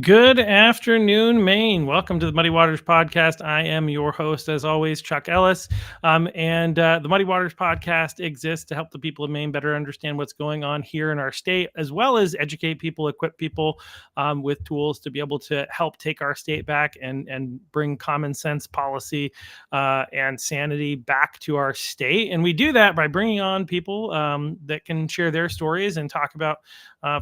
Good afternoon, Maine. Welcome to the Muddy Waters Podcast. I am your host, as always, Chuck Ellis. The Muddy Waters Podcast exists to help the people of Maine better understand what's going on here in our state, as well as educate people, equip people with tools to be able to help take our state back and bring common sense policy and sanity back to our state. And we do that by bringing on people that can share their stories and talk about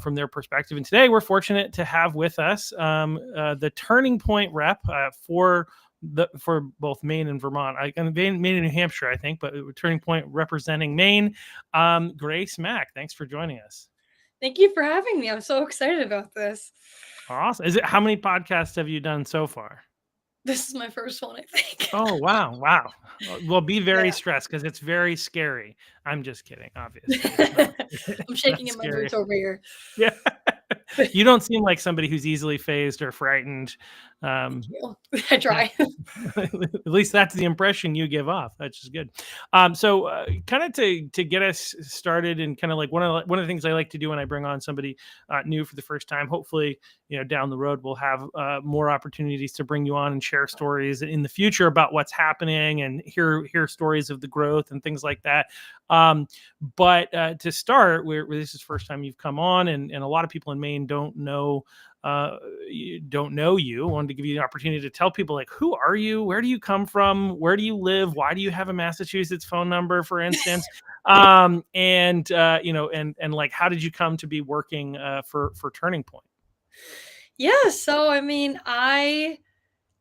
from their perspective. And today we're fortunate to have with us the Turning Point rep for both Maine and Vermont, Maine and New Hampshire, I think, but Turning Point representing Maine, Grace Mack. Thanks for joining us. Thank you for having me. I'm so excited about this. Awesome. How many podcasts have you done so far? This is my first one, I think. Oh, wow. Well, be very stressed because it's very scary. I'm just kidding, obviously. I'm shaking in my boots over here. Yeah. You don't seem like somebody who's easily fazed or frightened. I try. At least that's the impression you give off. That's just good. So kind of to get us started, and kind of like one of the things I like to do when I bring on somebody new for the first time, hopefully, down the road, we'll have more opportunities to bring you on and share stories in the future about what's happening and hear stories of the growth and things like that. But to start, this is the first time you've come on, and a lot of people in Maine don't know you. I wanted to give you the opportunity to tell people, like, who are you? Where do you come from? Where do you live? Why do you have a Massachusetts phone number, for instance? And like, how did you come to be working for Turning Point? Yeah, so I mean, I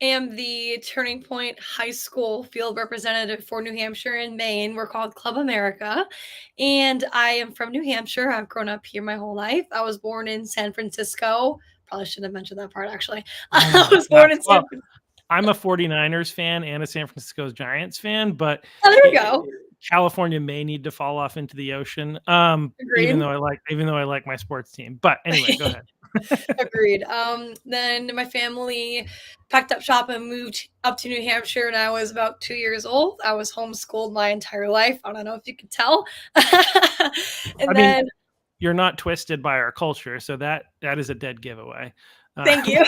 am the Turning Point High School field representative for New Hampshire and Maine. We're called Club America, and I am from New Hampshire. I've grown up here my whole life. I was born in San Francisco. Probably shouldn't have mentioned that part, actually. I was born in San Francisco. I'm a 49ers fan and a San Francisco Giants fan, but there we go. California may need to fall off into the ocean. Even though I like my sports team. But anyway, go ahead. Agreed. Then my family packed up shop and moved up to New Hampshire, and I was about 2 years old. I was homeschooled my entire life. I don't know if you could tell. I mean, you're not twisted by our culture, so that is a dead giveaway. Thank you.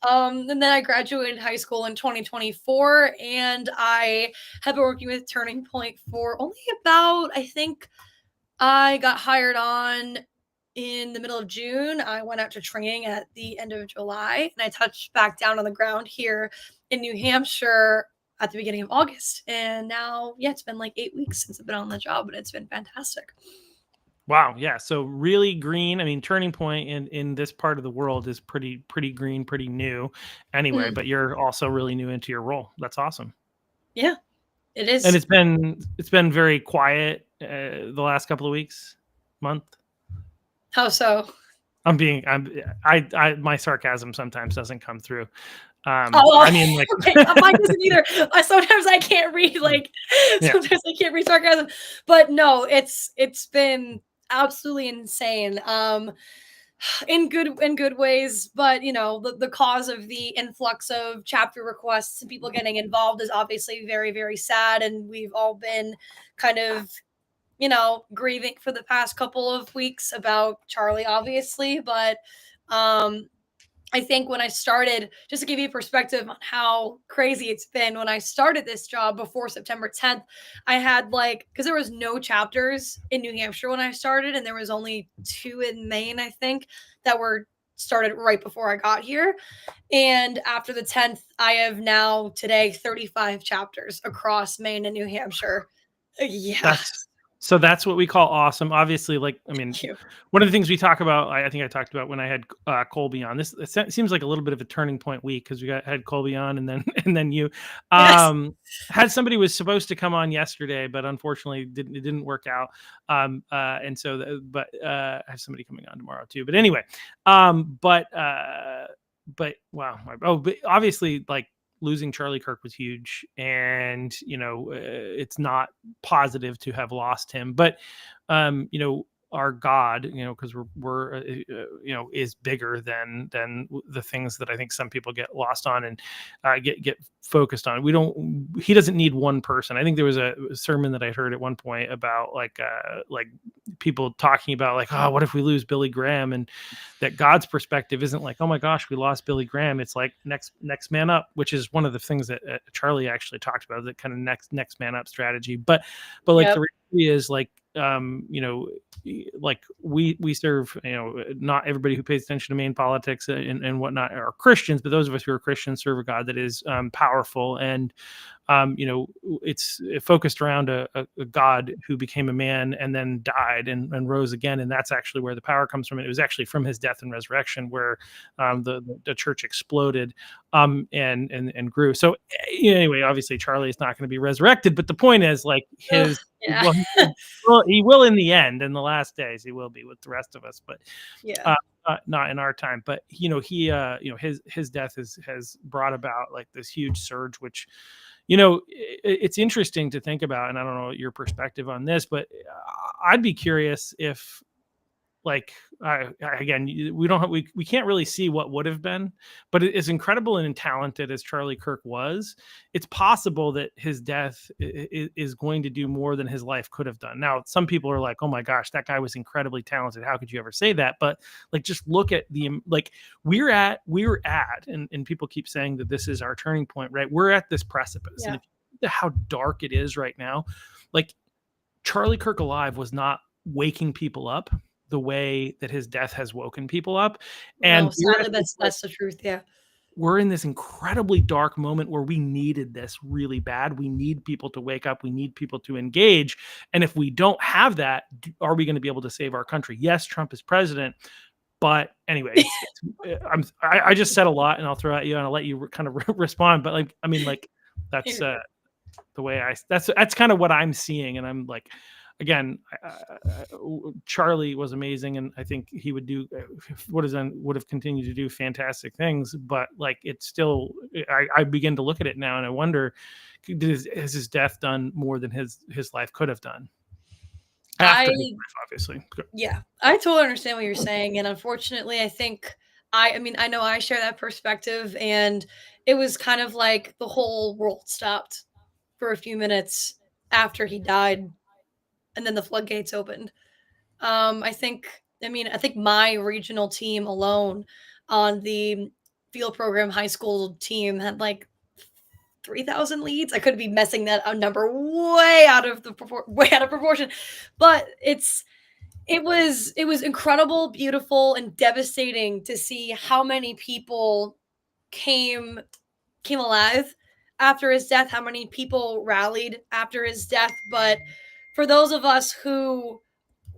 And then I graduated high school in 2024, and I have been working with Turning Point for only about, I think I got hired on in the middle of June. I went out to training at the end of July, and I touched back down on the ground here in New Hampshire at the beginning of August. And now, it's been like 8 weeks since I've been on the job, but it's been fantastic. Wow. Yeah. So really green. I mean, Turning Point in this part of the world is pretty green, pretty new anyway, but you're also really new into your role. That's awesome. Yeah, it is. And it's been very quiet the last couple of weeks, month. How so? My sarcasm sometimes doesn't come through. I mean, like, okay, mine doesn't either. Sometimes I can't read, sometimes I can't read sarcasm, but no, it's been absolutely insane. In good ways, but the cause of the influx of chapter requests and people getting involved is obviously very, very sad, and we've all been kind of grieving for the past couple of weeks about Charlie, obviously. But I think when I started, just to give you perspective on how crazy it's been, when I started this job before September 10th, I had because there was no chapters in New Hampshire when I started, and there was only 2 in Maine, I think, that were started right before I got here. And after the 10th, I have now today 35 chapters across Maine and New Hampshire. Yeah. So that's what we call awesome. Obviously, one of the things we talk about, I think I talked about when I had Colby on. This seems like a little bit of a turning point week because we had Colby on, and then you had somebody was supposed to come on yesterday, but unfortunately it didn't work out. I have somebody coming on tomorrow too. But anyway, but wow. But obviously, losing Charlie Kirk was huge, and it's not positive to have lost him, but our God, because we're is bigger than the things that I think some people get lost on and get focused on. He doesn't need one person. I think there was a sermon that I heard at one point about like people talking about like, oh, what if we lose Billy Graham? And that God's perspective isn't like, oh my gosh, we lost Billy Graham. It's like next man up, which is one of the things that Charlie actually talked about, that kind of next man up strategy. But like the reality is like, like we serve, not everybody who pays attention to Maine politics and whatnot are Christians, but those of us who are Christians serve a God that is powerful, and it's focused around a God who became a man and then died and rose again, and that's actually where the power comes from. It was actually from his death and resurrection where the church exploded and grew. So anyway, obviously Charlie is not going to be resurrected, but the point is like his well, he will in the end, in the last days, he will be with the rest of us, but not in our time. But his death has brought about like this huge surge, which it's interesting to think about, and I don't know your perspective on this, but I'd be curious if, like, again, we can't really see what would have been, but as incredible and talented as Charlie Kirk was, it's possible that his death is going to do more than his life could have done. Now, some people are like, oh my gosh, that guy was incredibly talented. How could you ever say that? But like, just look at we're at, and people keep saying that this is our turning point, right? We're at this precipice. And if you look at how dark it is right now, like Charlie Kirk alive was not waking people up the way that his death has woken people up. And sadly, that's the truth. Yeah. We're in this incredibly dark moment where we needed this really bad. We need people to wake up. We need people to engage. And if we don't have that, are we going to be able to save our country? Yes, Trump is president. But anyway, I just said a lot, and I'll throw at you and I'll let you kind of respond. But like, I mean, like that's the way that's kind of what I'm seeing. And I'm like, again, Charlie was amazing, and I think he would have continued to do fantastic things. But like, it's still, I begin to look at it now, and I wonder, has his death done more than his life could have done? After his life, obviously. Yeah, I totally understand what you're saying, and unfortunately, I think I know I share that perspective, and it was kind of like the whole world stopped for a few minutes after he died. And then the floodgates opened. I think my regional team alone on the field program high school team had like 3,000 leads. I could be messing that number way out of proportion, but it was incredible, beautiful, and devastating to see how many people came alive after his death, how many people rallied after his death. But for those of us who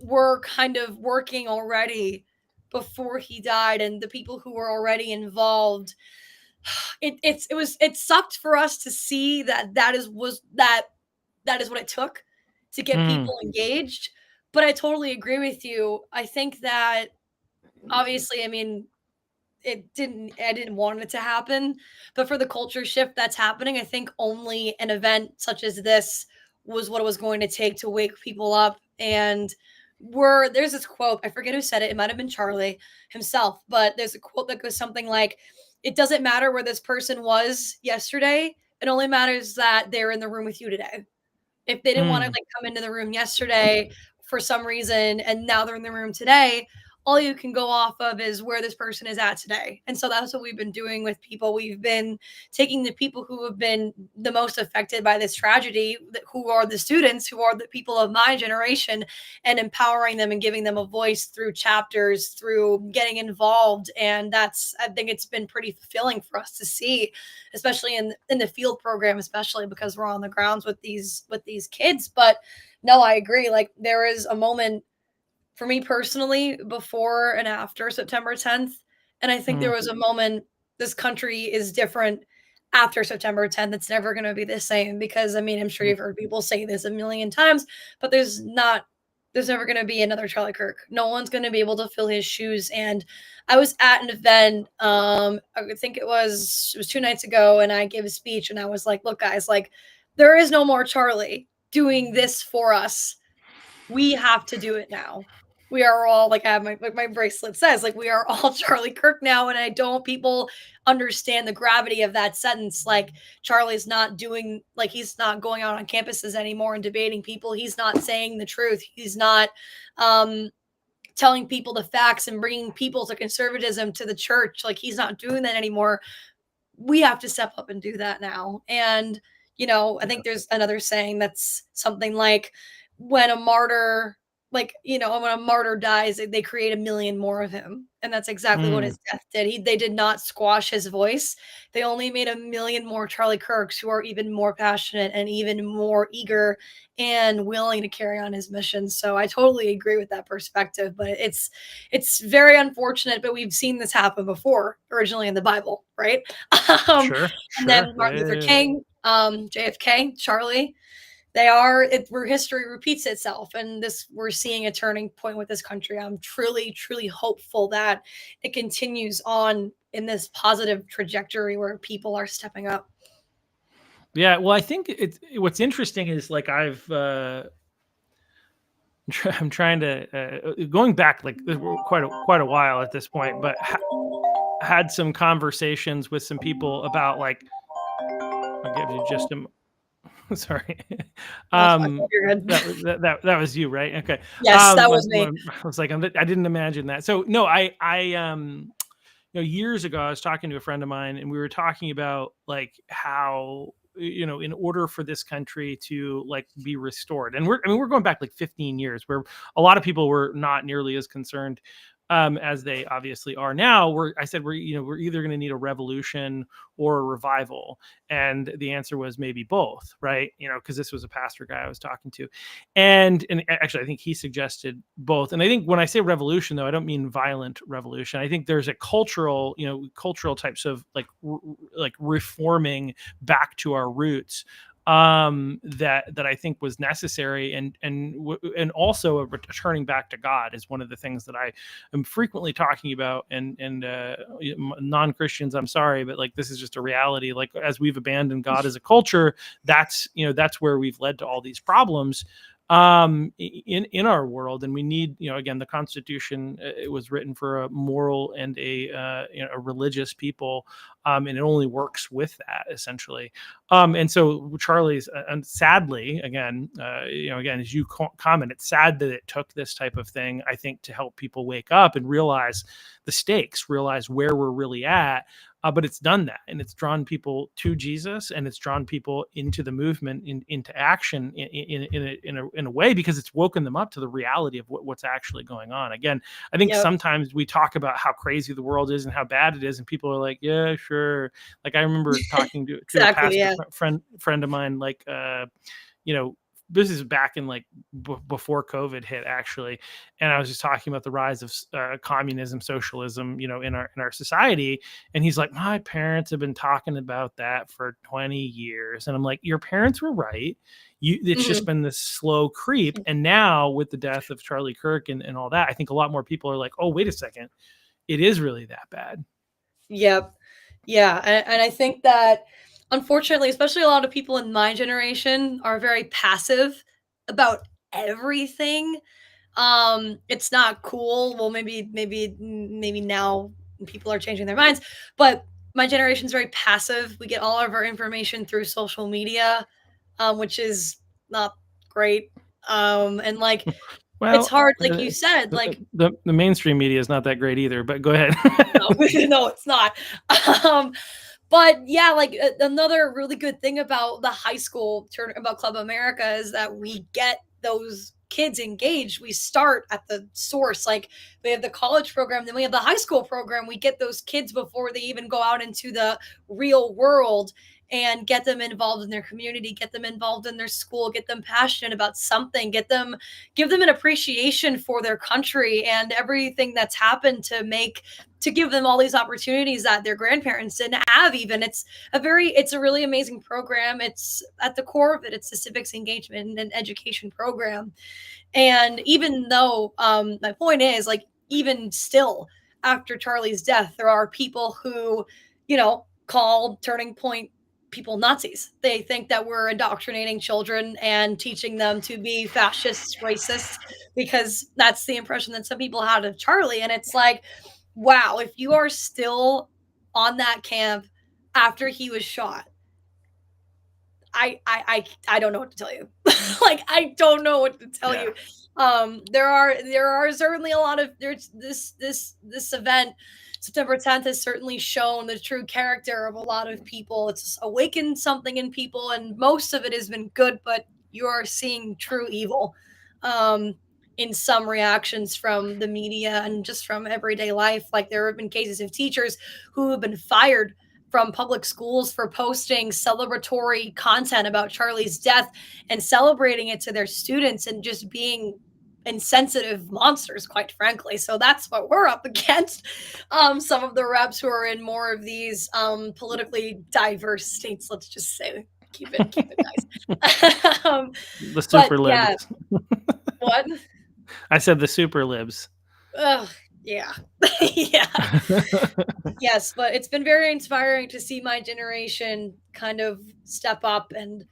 were kind of working already before he died, and the people who were already involved, it sucked for us to see that is what it took to get people engaged. But I totally agree with you. I think that obviously, I mean, I didn't want it to happen, but for the culture shift that's happening, I think only an event such as this was what it was going to take to wake people up. And there's this quote, I forget who said it. It might have been Charlie himself, but there's a quote that goes something like, it doesn't matter where this person was yesterday. It only matters that they're in the room with you today. If they didn't want to like come into the room yesterday for some reason, and now they're in the room today, all you can go off of is where this person is at today. And so that's what we've been doing with people. We've been taking the people who have been the most affected by this tragedy, who are the students, who are the people of my generation, and empowering them and giving them a voice through chapters, through getting involved. And I think it's been pretty fulfilling for us to see, especially in the field program, especially because we're on the grounds with these kids. But no, I agree. Like, there is a moment for me personally before and after September 10th. And I think there was a moment, this country is different after September 10th. It's never going to be the same, because I mean, I'm sure you've heard people say this a million times, but there's never going to be another Charlie Kirk. No one's going to be able to fill his shoes. And I was at an event, I think it was 2 nights ago, and I gave a speech, and I was like, look guys, like, there is no more Charlie doing this for us. We have to do it now. we are all like I have my bracelet says like we are all Charlie Kirk now, and I don't people understand the gravity of that sentence. Like Charlie's not doing like he's not going out on campuses anymore and debating people. He's not saying the truth. He's not um telling people the facts and bringing people to conservatism to the church. Like he's not doing that anymore. We have to step up and do that now. And, I think there's another saying that's something like when a martyr, when a martyr dies, they create a million more of him. And that's exactly what Mm, his death did. They did not squash his voice. They only made a million more Charlie Kirks who are even more passionate and even more eager and willing to carry on his mission. So I totally agree with that perspective, but it's very unfortunate, but we've seen this happen before, originally in the Bible, right? um, sure, and sure. then Martin Luther King, JFK, Charlie, where history repeats itself, and this we're seeing a turning point with this country. I'm truly, truly hopeful that it continues on in this positive trajectory where people are stepping up. Yeah, well, I think what's interesting is like I'm trying to going back like quite a while at this point, but had some conversations with some people about like I'll give you just a sorry. That's fine. You're good. That was you, right? Okay. Yes, that was me. I was like, I didn't imagine that. So no, years ago, I was talking to a friend of mine, and we were talking about like how in order for this country to like be restored, and we're going back like 15 years, where a lot of people were not nearly as concerned as they obviously are now. I said we're either going to need a revolution or a revival, and the answer was maybe both, right? Because this was a pastor guy I was talking to, and actually I think he suggested both. And I think when I say revolution, though, I don't mean violent revolution. I think there's a cultural types of like reforming back to our roots that I think was necessary, and also a returning back to God is one of the things that I am frequently talking about. And non-Christians, I'm sorry, but like this is just a reality. Like as we've abandoned God as a culture, that's where we've led to all these problems in our world. And we need, again, the Constitution, it was written for a moral and a religious people, and it only works with that essentially. And so Charlie's, and sadly, again, as you comment, it's sad that it took this type of thing, I think, to help people wake up and realize the stakes, realize where we're really at. But it's done that, and it's drawn people to Jesus, and it's drawn people into the movement, into action in a way, because it's woken them up to the reality of what's actually going on. Again, I think sometimes we talk about how crazy the world is and how bad it is, and people are like, "Yeah, sure." Like I remember talking to Exactly, a pastor friend of mine, like this is back in like before COVID hit, actually, and I was just talking about the rise of communism, socialism, in our society, and he's like, my parents have been talking about that for 20 years, and I'm like, your parents were right. It's just been this slow creep, and now with the death of Charlie Kirk and all that, I think a lot more people are like, oh, wait a second, it is really that bad. Yep. Yeah, and I think that unfortunately, especially a lot of people in my generation are very passive about everything. It's not cool. Well, maybe now people are changing their minds, but my generation's very passive. We get all of our information through social media, which is not great. And like Well, it's hard, like you said, like the mainstream media is not that great either, but go ahead. no, no, it's not. Um, but yeah, like another really good thing about the high school about Club America is that we get those kids engaged. We start at the source. Like we have the college program, then we have the high school program. We get those kids before they even go out into the real world and get them involved in their community, get them involved in their school, get them passionate about something, give them an appreciation for their country and everything that's happened to give them all these opportunities that their grandparents didn't have. Even it's a really amazing program. It's at the core of it, it's the civics engagement and education program. And even though my point is, like, even still after Charlie's death, there are people who call Turning Point people Nazis. They think that we're indoctrinating children and teaching them to be fascists, racists, because that's the impression that some people had of Charlie. And it's like, wow, if you are still on that camp after he was shot, I don't know what to tell you. Like, I don't know what to tell you. There are certainly a lot of, there's this event, September 10th, has certainly shown the true character of a lot of people. It's awakened something in people, and most of it has been good, but you are seeing true evil in some reactions from the media and just from everyday life. Like, there have been cases of teachers who have been fired from public schools for posting celebratory content about Charlie's death and celebrating it to their students, and just being insensitive monsters, quite frankly. So that's what we're up against. Some of the reps who are in more of these politically diverse states, let's just say, keep it nice. The super libs. Yeah. What? I said the super libs. Yeah. Yeah. Yes, but it's been very inspiring to see my generation kind of step up and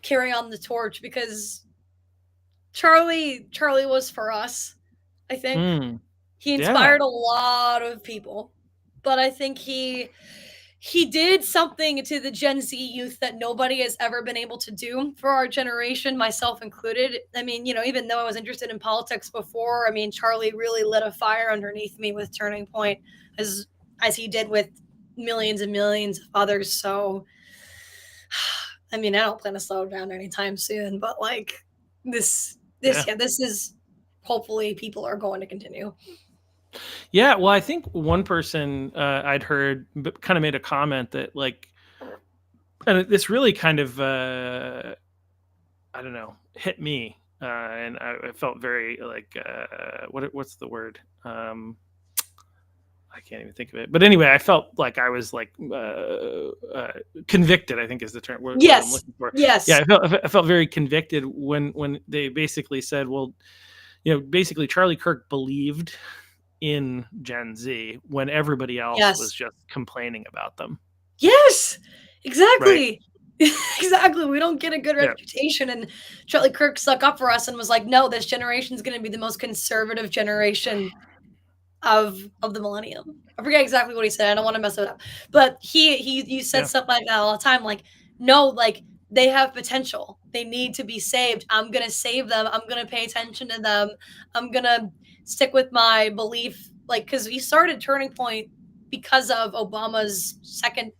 carry on the torch, because Charlie was for us, I think. He inspired a lot of people, but I think he did something to the Gen Z youth that nobody has ever been able to do for our generation, myself included. I mean, even though I was interested in politics before, I mean, Charlie really lit a fire underneath me with Turning Point, as he did with millions and millions of others. So, I mean, I don't plan to slow down anytime soon, but like this is, hopefully people are going to continue. Yeah, well, I think one person I'd heard kind of made a comment that, like, and this really kind of, I don't know, hit me. And I felt very like, what's the word? I can't even think of it. But anyway, I felt like I was like convicted, I think is the term. Yes. I'm looking for. Yes. Yeah, I felt very convicted when they basically said, well, basically Charlie Kirk believed in Gen Z when everybody else was just complaining about them. Yes, exactly. Right. Exactly. We don't get a good reputation, and Charlie Kirk stuck up for us and was like, no, this generation is going to be the most conservative generation of the millennium. I forget exactly what he said. I don't want to mess it up, but you said stuff like that all the time. Like, no, like, they have potential. They need to be saved. I'm going to save them. I'm going to pay attention to them. I'm going to stick with my belief. Like, because we started Turning Point because of the second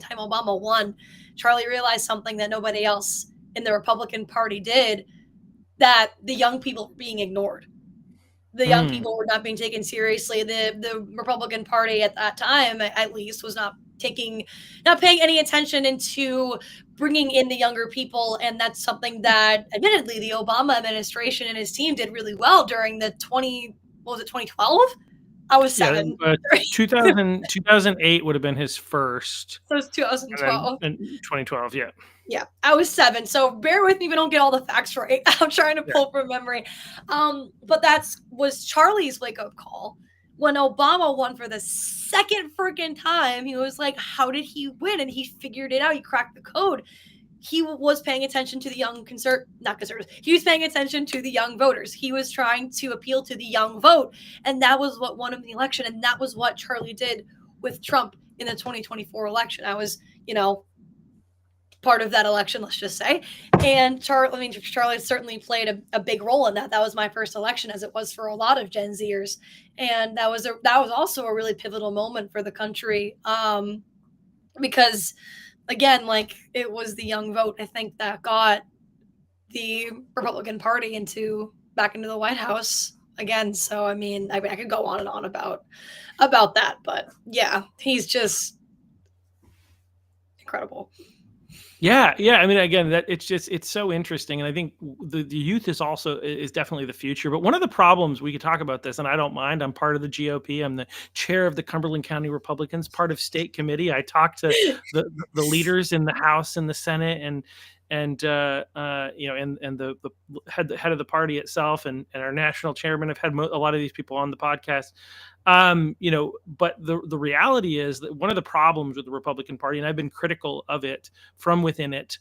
time Obama won, Charlie realized something that nobody else in the Republican Party did, that the young people were being ignored. The young people were not being taken seriously. The Republican Party at that time, at least, was not paying any attention into bringing in the younger people. And that's something that, admittedly, the Obama administration and his team did really well during the 2012? I was 7. 2008 would have been his first. So it was 2012. And 2012, yeah. Yeah, I was 7. So bear with me if I don't get all the facts right. I'm trying to pull from memory. But that was Charlie's wake-up call. When Obama won for the second freaking time, he was like, how did he win? And he figured it out. He cracked the code. He was paying attention to the young he was paying attention to the young voters. He was trying to appeal to the young vote. And that was what won him the election. And that was what Charlie did with Trump in the 2024 election. I was, part of that election, let's just say. And Charlie certainly played a big role in that. That was my first election, as it was for a lot of Gen Zers. And that was also a really pivotal moment for the country. Because, again, like, it was the young vote, I think, that got the Republican Party back into the White House again. So, I mean, I could go on and on about that, but yeah, he's just incredible. Yeah. I mean, again, it's so interesting, and I think the youth is definitely the future. But one of the problems, we could talk about this, and I don't mind. I'm part of the GOP. I'm the chair of the Cumberland County Republicans, part of state committee. I talk to the leaders in the House and the Senate, and the head of the party itself, and our national chairman. I've had a lot of these people on the podcast. But the reality is that one of the problems with the Republican Party, and I've been critical of it from within it,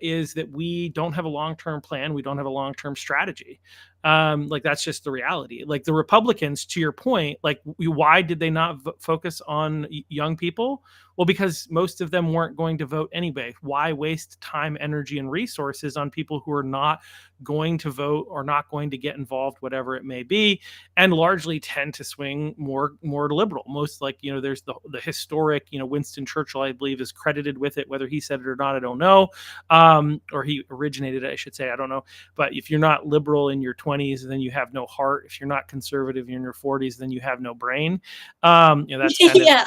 is that we don't have a long-term plan. We don't have a long-term strategy. Like that's just the reality. Like the Republicans, to your point, like why did they not focus on young people? Well, because most of them weren't going to vote anyway. Why waste time, energy, and resources on people who are not going to vote or not going to get involved, whatever it may be, and largely tend to swing more liberal. Most there's the historic, Winston Churchill, I believe, is credited with it. Whether he said it or not, I don't know, or he originated it, I should say. I don't know. But if you're not liberal in your 20s, then you have no heart. If you're not conservative in your 40s, then you have no brain. That's kind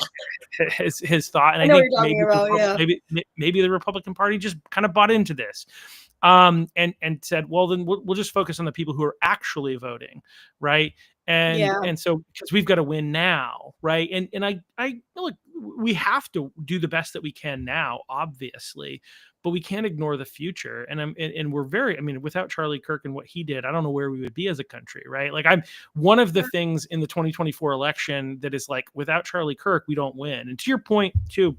of his thought. And I think maybe the Republican Party just kind of bought into this. And said, well, then we'll just focus on the people who are actually voting, right? And so because we've got to win now, right? And I look, we have to do the best that we can now, obviously, but we can't ignore the future. And we're without Charlie Kirk and what he did, I don't know where we would be as a country, right? Like I'm one of the things in the 2024 election that is like, without Charlie Kirk, we don't win. And to your point too,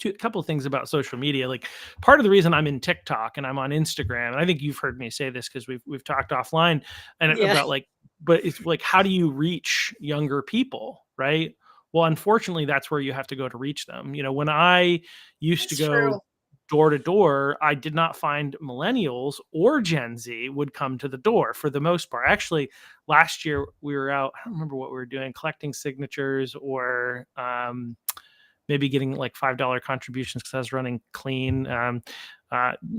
a couple of things about social media. Like part of the reason I'm in TikTok and I'm on Instagram, and I think you've heard me say this because we've talked offline and about but it's like, how do you reach younger people, right? Well, unfortunately, that's where you have to go to reach them. When I used to go door to door, I did not find millennials or Gen Z would come to the door for the most part. Actually, last year we were out, I don't remember what we were doing, collecting signatures or maybe getting like $5 contributions because I was running clean.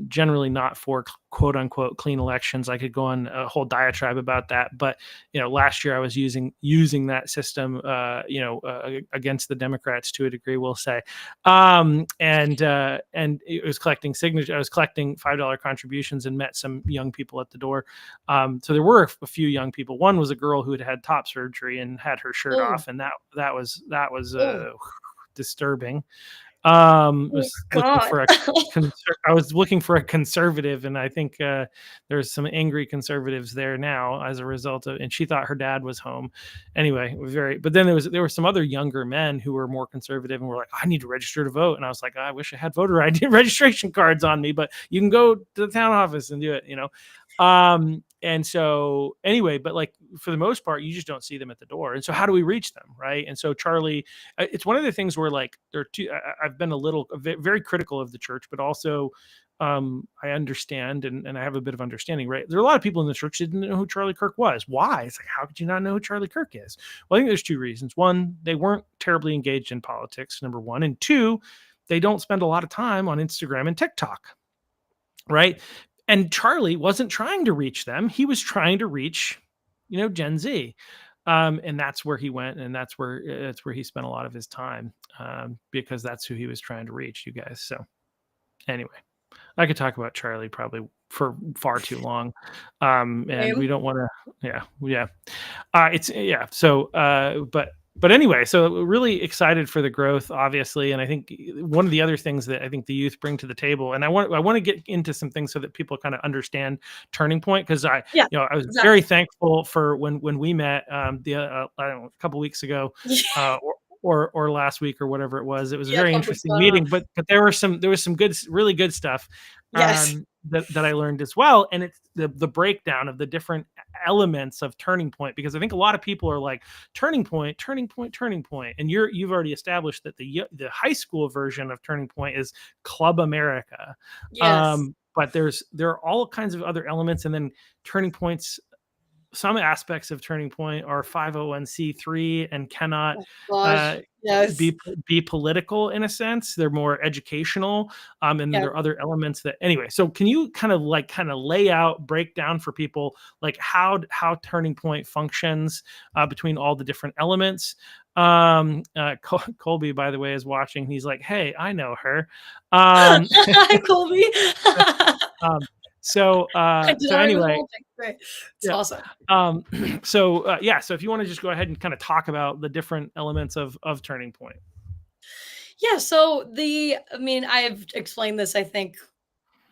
Generally not for quote unquote clean elections. I could go on a whole diatribe about that, but last year I was using that system, against the Democrats to a degree, we'll say, and it was collecting signatures. I was collecting $5 contributions and met some young people at the door. So there were a few young people. One was a girl who had top surgery and had her shirt off, and that was disturbing. I was looking for a conservative, and I think there's some angry conservatives there now as a result of. And she thought her dad was home. Anyway, but then there were some other younger men who were more conservative and were like, "I need to register to vote," and I was like, "I wish I had voter ID registration cards on me, but you can go to the town office and do it." And so anyway, but like for the most part, you just don't see them at the door. And so how do we reach them, right? And so Charlie, it's one of the things where like there are two. I've been very critical of the church, but also I understand and I have a bit of understanding, right? There are a lot of people in the church that didn't know who Charlie Kirk was. Why? It's like, how could you not know who Charlie Kirk is? Well, I think there's two reasons. One, they weren't terribly engaged in politics, number one. And two, they don't spend a lot of time on Instagram and TikTok, right? And Charlie wasn't trying to reach them. He was trying to reach, Gen Z. And that's where he went. And that's where he spent a lot of his time, because that's who he was trying to reach, you guys. So anyway, I could talk about Charlie probably for far too long. And we don't want to, but anyway, so really excited for the growth, obviously. And I think one of the other things that I think the youth bring to the table, and I want to get into some things so that people kind of understand Turning Point, because I was very thankful for when we met I don't know, a couple weeks ago, or last week or whatever it was. It was a very interesting meeting, but there was some good, really good stuff. That I learned as well. And it's the breakdown of the different elements of Turning Point, because I think a lot of people are like, Turning Point. And you've already established that the high school version of Turning Point is Club America. But there are all kinds of other elements. And then Turning Point's, some aspects of Turning Point are 501c3 and cannot be political in a sense. They're more educational, and there are other elements that anyway. So can you kind of lay out, break down for people like how Turning Point functions between all the different elements? Colby, by the way, is watching. He's like, "Hey, I know her." Hi, Colby. So anyway, it's awesome. So if you want to just go ahead and kind of talk about the different elements of Turning Point. Yeah. So I've explained this, I think,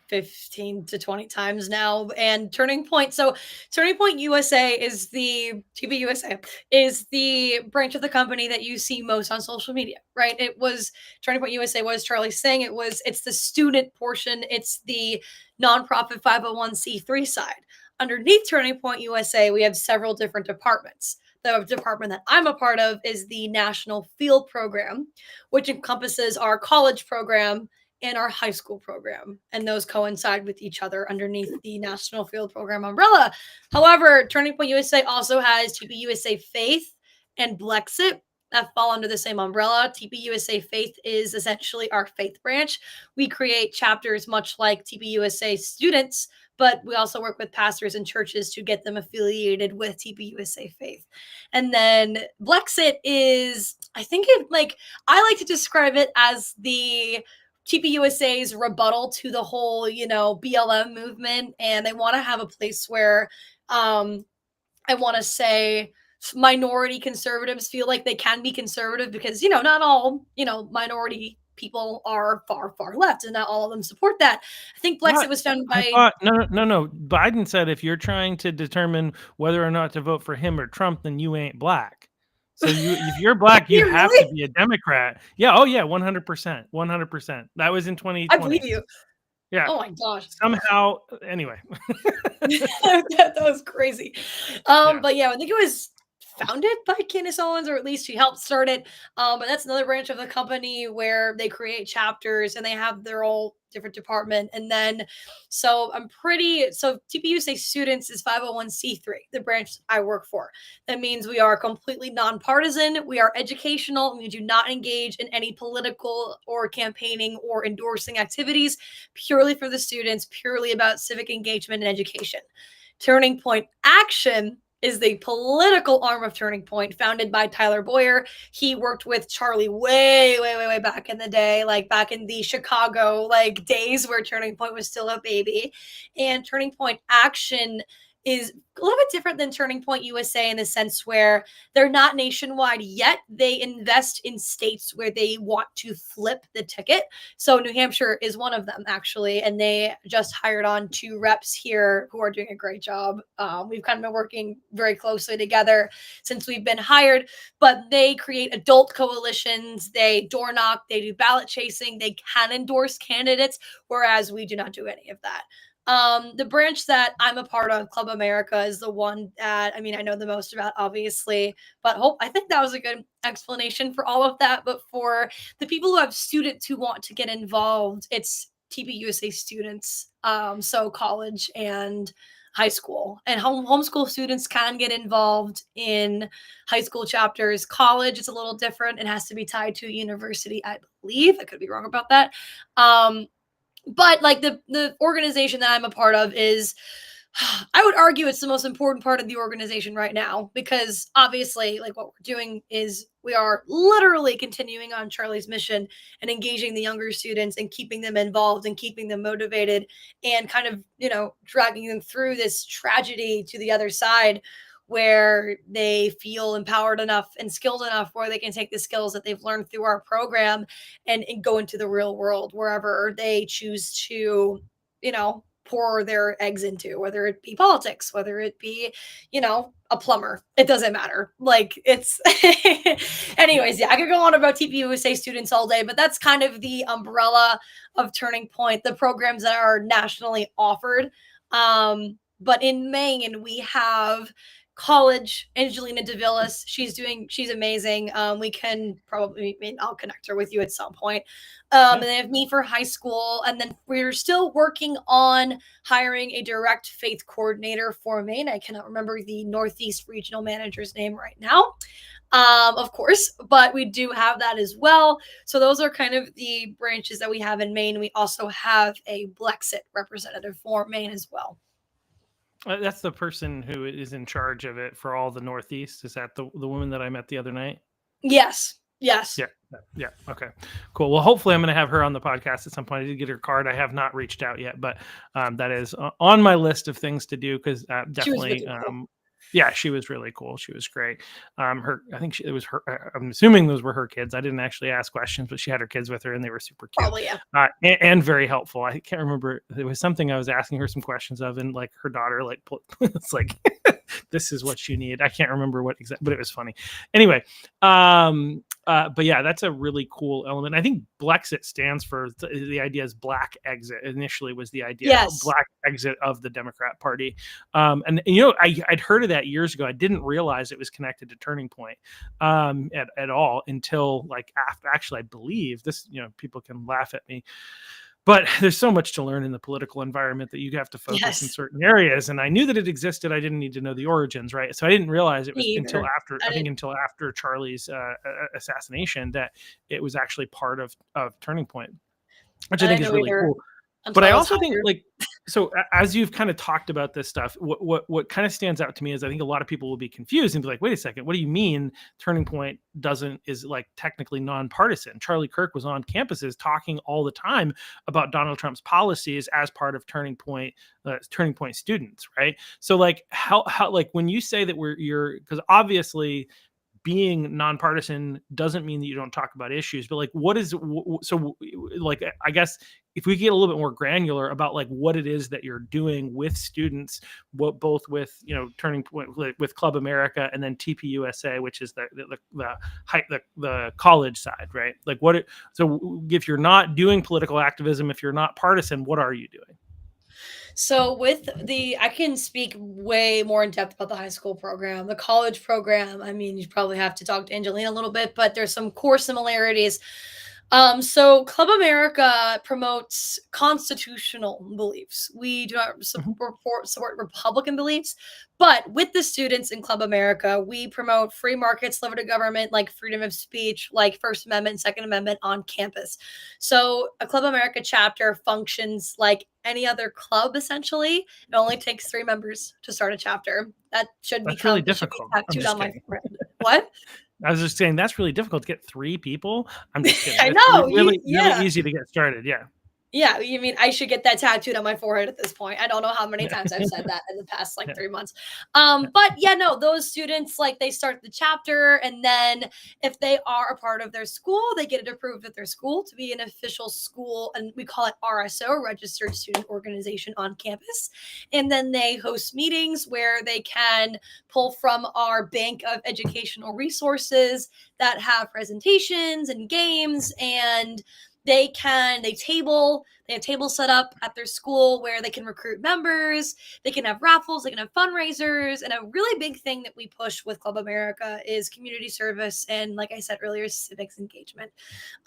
15 to 20 times now. And Turning Point. So Turning Point USA is the TB USA is the branch of the company that you see most on social media, right? It was Turning Point USA was Charlie's saying it's the student portion, it's the nonprofit 501c3 side. Underneath Turning Point USA, we have several different departments. The department that I'm a part of is the National Field Program, which encompasses our college program and our high school program, and those coincide with each other underneath the National Field Program umbrella. However, Turning Point USA also has TP USA Faith and Blexit that fall under the same umbrella. TP USA Faith is essentially our faith branch. We create chapters much like TP USA students, but we also work with pastors and churches to get them affiliated with TP USA Faith. And then Blexit is, I like to describe it as the TPUSA's rebuttal to the whole, BLM movement. And they want to have a place where I want to say minority conservatives feel like they can be conservative because, not all, minority people are far, far left and not all of them support that. I think Blexit was founded by... No. Biden said if you're trying to determine whether or not to vote for him or Trump, then you ain't black. So if you're black, you have to be a Democrat. Yeah. Oh yeah. 100%. 100%. That was in 2020. I believe you. Yeah. Oh my gosh. Somehow. Anyway. that was crazy. But yeah, I think it was founded by Candace Owens, or at least she helped start it. But that's another branch of the company where they create chapters and they have their own different department. And then, so TPUSA Students is 501c3, the branch I work for. That means we are completely nonpartisan. We are educational. And we do not engage in any political or campaigning or endorsing activities, purely for the students, purely about civic engagement and education. Turning Point Action is the political arm of Turning Point, founded by Tyler Boyer. He worked with Charlie way, way, way, way back in the day, like back in the Chicago days where Turning Point was still a baby. And Turning Point Action is a little bit different than Turning Point USA in the sense where they're not nationwide yet. They invest in states where they want to flip the ticket. So New Hampshire is one of them, actually, and they just hired on 2 reps here who are doing a great job. We've kind of been working very closely together since we've been hired, but they create adult coalitions, they door knock, they do ballot chasing, they can endorse candidates, whereas we do not do any of that. The branch that I'm a part of, Club America, is the one that, I know the most about, obviously, but I think that was a good explanation for all of that. But for the people who have students who want to get involved, it's TPUSA students, so college and high school. And homeschool students can get involved in high school chapters. College is a little different. It has to be tied to a university, I believe. I could be wrong about that. But the organization that I'm a part of is, I would argue it's the most important part of the organization right now, because obviously what we're doing is we are literally continuing on Charlie's mission and engaging the younger students and keeping them involved and keeping them motivated and kind of, dragging them through this tragedy to the other side, where they feel empowered enough and skilled enough where they can take the skills that they've learned through our program and go into the real world wherever they choose to, pour their eggs into, whether it be politics, whether it be, a plumber. It doesn't matter. It's anyways, yeah, I could go on about TPUSA students all day, but that's kind of the umbrella of Turning Point, the programs that are nationally offered. But in Maine, we have college, Angelina DeVillis. She's amazing. We can probably, I'll connect her with you at some point. And they have me for high school. And then we're still working on hiring a direct faith coordinator for Maine. I cannot remember the Northeast regional manager's name right now, of course, but we do have that as well. So those are kind of the branches that we have in Maine. We also have a Blexit representative for Maine as well. That's the person who is in charge of it for all the Northeast. Is that the woman that I met the other night? Yes. Yeah. Okay, cool. Well, hopefully I'm going to have her on the podcast at some point. I did get her card. I have not reached out yet, but that is on my list of things to do, because definitely Yeah, she was really cool. She was great. I think it was her. I'm assuming those were her kids. I didn't actually ask questions, but she had her kids with her, and they were super cute, Probably, yeah. and very helpful. I can't remember. There was something I was asking her some questions of, and like her daughter, like it's like this is what you need. I can't remember what exactly, but it was funny. Anyway, but yeah, that's a really cool element. I think Blexit stands for the idea is black exit. Initially, was the idea Yes. black exit of the Democrat Party. And I'd heard of that years ago. I didn't realize it was connected to Turning Point at all until like after. Actually, I believe this. People can laugh at me, but there's so much to learn in the political environment that you have to focus in Yes. certain areas. And I knew that it existed. I didn't need to know the origins, right? So I didn't realize it Me was until either. after. I think until after Charlie's assassination that it was actually part of Turning Point, which I I think didn't is know really either cool. But until I I was also think higher. like so as you've kind of talked about this stuff, what kind of stands out to me is I think a lot of people will be confused and be like, wait a second, what do you mean Turning Point is like technically nonpartisan? Charlie Kirk was on campuses talking all the time about Donald Trump's policies as part of Turning Point students, right? So like how like when you say that you're because obviously being nonpartisan doesn't mean that you don't talk about issues, but like what is so like I guess if we get a little bit more granular about like what it is that you're doing with students, what both with Turning Point with Club America and then TPUSA, which is the college side, right? Like so if you're not doing political activism, if you're not partisan, what are you doing? So I can speak way more in depth about the high school program. The college program, I mean, you probably have to talk to Angelina a little bit, but there's some core similarities. So Club America promotes constitutional beliefs. We do not Mhm. support Republican beliefs, but with the students in Club America, we promote free markets, limited government, like freedom of speech, like First Amendment, Second Amendment on campus. So a Club America chapter functions like any other club, essentially. It only takes 3 members to start a chapter. That should That's really it should be difficult. I'm tattooed just on my kidding. forehead. What? I was just saying that's really difficult to get 3 people. I'm just kidding. I That's know. really Yeah. easy to get started. Yeah. Yeah, you mean I should get that tattooed on my forehead at this point. I don't know how many Yeah. times I've said that in the past like Yeah. 3 months. But yeah, no, those students like they start the chapter and then if they are a part of their school, they get it approved at their school to be an official school and we call it RSO, registered student organization on campus. And then they host meetings where they can pull from our bank of educational resources that have presentations and games and they have tables set up at their school where they can recruit members, they can have raffles, they can have fundraisers, and a really big thing that we push with Club America is community service and like I said earlier, civics engagement.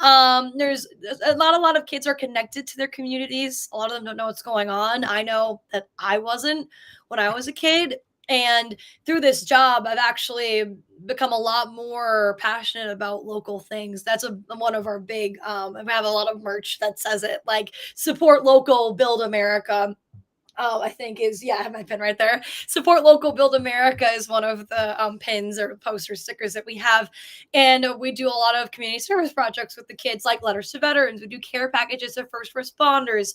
There's a lot of kids are connected to their communities. A lot of them don't know what's going on. I know that I wasn't when I was a kid. And through this job, I've actually become a lot more passionate about local things. That's one of our big. We have a lot of merch that says it, like support local, build America. I think is I have my pin right there. Support local, build America is one of the pins or poster stickers that we have, and we do a lot of community service projects with the kids, like letters to veterans. We do care packages to first responders.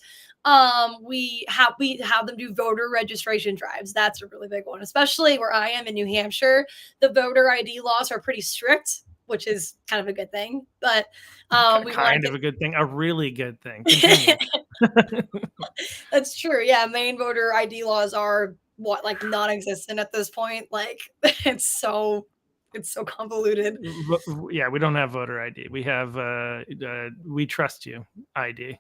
We have them do voter registration drives. That's a really big one, especially where I am in New Hampshire. The voter ID laws are pretty strict, which is kind of a good thing. But we want Kind to of a good thing, a really good thing. Continue. get. That's true. Yeah, Maine voter ID laws are what like non-existent at this point. Like it's so convoluted. Yeah, we don't have voter ID. We have we trust you ID.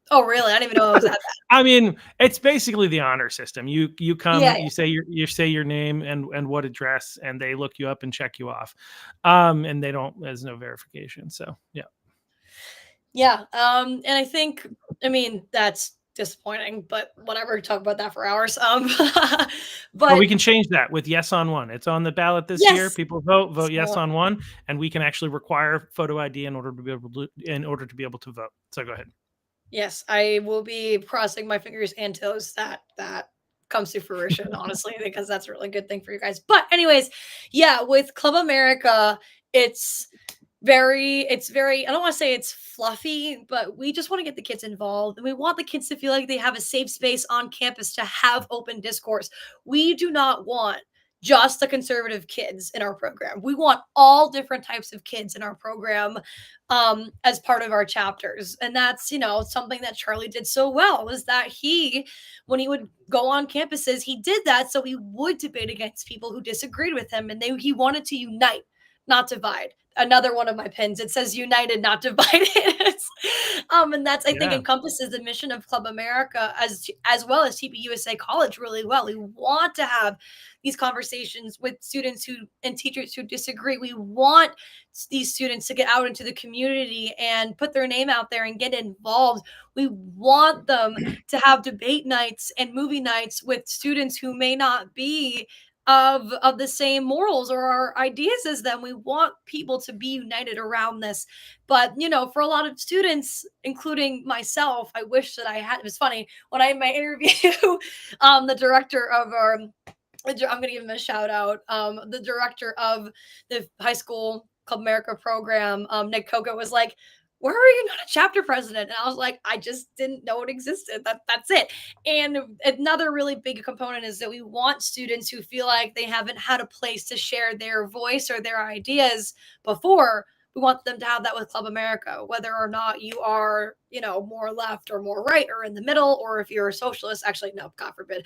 Oh, really? I didn't even know it was that bad. I mean, it's basically the honor system. You come, Yeah, you say your name and what address, and they look you up and check you off. And there's no verification. So yeah. yeah. And I think, I mean, that's disappointing, but whatever. Talk about that for hours. Well, But we can change that with yes on one. It's on the ballot this year. yes, People vote yes so on one, and we can actually require photo ID in order to be able to vote. So go ahead. yes, I will be crossing my fingers and toes that that comes to fruition, honestly, because that's a really good thing for you guys. But anyways, yeah, with Club America, it's I don't want to say it's fluffy, but we just want to get the kids involved and we want the kids to feel like they have a safe space on campus to have open discourse. We do not want just the conservative kids in our program. We want all different types of kids in our program as part of our chapters. And that's, something that Charlie did so well, was that when he would go on campuses, he did that so he would debate against people who disagreed with him. And he wanted to unite, not divide. Another one of my pins, it says united, not divided. And that's, I think, encompasses the mission of Club America as well as TPUSA College really well. We want to have these conversations with students and teachers who disagree. We want these students to get out into the community and put their name out there and get involved. We want them to have debate nights and movie nights with students who may not be of the same morals or our ideas as them. We want people to be united around this. But for a lot of students, including myself, I wish that I had. It was funny when I had my interview. The director of I'm going to give him a shout out. The director of the high school Club America program, Nick Coca, was like, "Where are you not a chapter president?" And I was like, "I just didn't know it existed. That's it." And another really big component is that we want students who feel like they haven't had a place to share their voice or their ideas before. We want them to have that with Club America, whether or not you are, more left or more right or in the middle, or if you're a socialist. Actually, no, God forbid.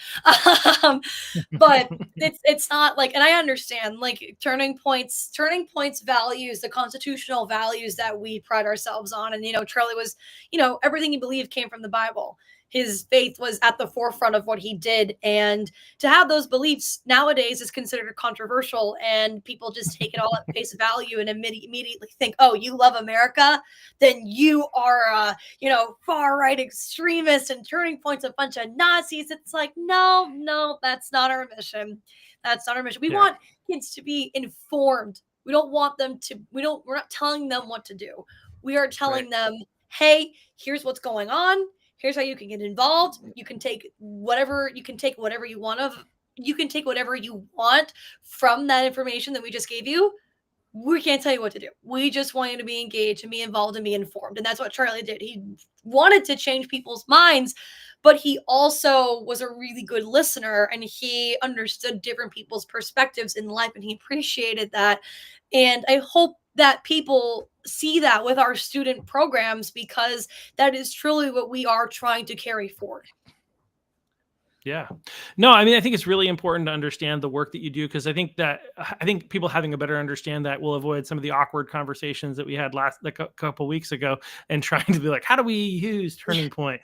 But it's not like, and I understand, like, turning points values, the constitutional values that we pride ourselves on. And Charlie was, everything he believed came from the Bible. His faith was at the forefront of what he did. And to have those beliefs nowadays is considered controversial, and people just take it all at face value and immediately think, "Oh, you love America? Then you are far right extremist, and Turning Point's a bunch of Nazis." It's like, no, that's not our mission. That's not our mission. We want kids to be informed. We don't want them to, we're not telling them what to do. We are telling them, "Hey, here's what's going on. Here's how you can get involved. You can take whatever you want from that information that we just gave you. We can't tell you what to do. We just want you to be engaged and be involved and be informed." And that's what Charlie did. He wanted to change people's minds, but he also was a really good listener, and he understood different people's perspectives in life, and he appreciated that. And I hope that people see that with our student programs, because that is truly what we are trying to carry forward. Yeah. No, I mean, I think it's really important to understand the work that you do, because I think people having a better understand that will avoid some of the awkward conversations that we had a couple weeks ago, and trying to be like, how do we use Turning Point,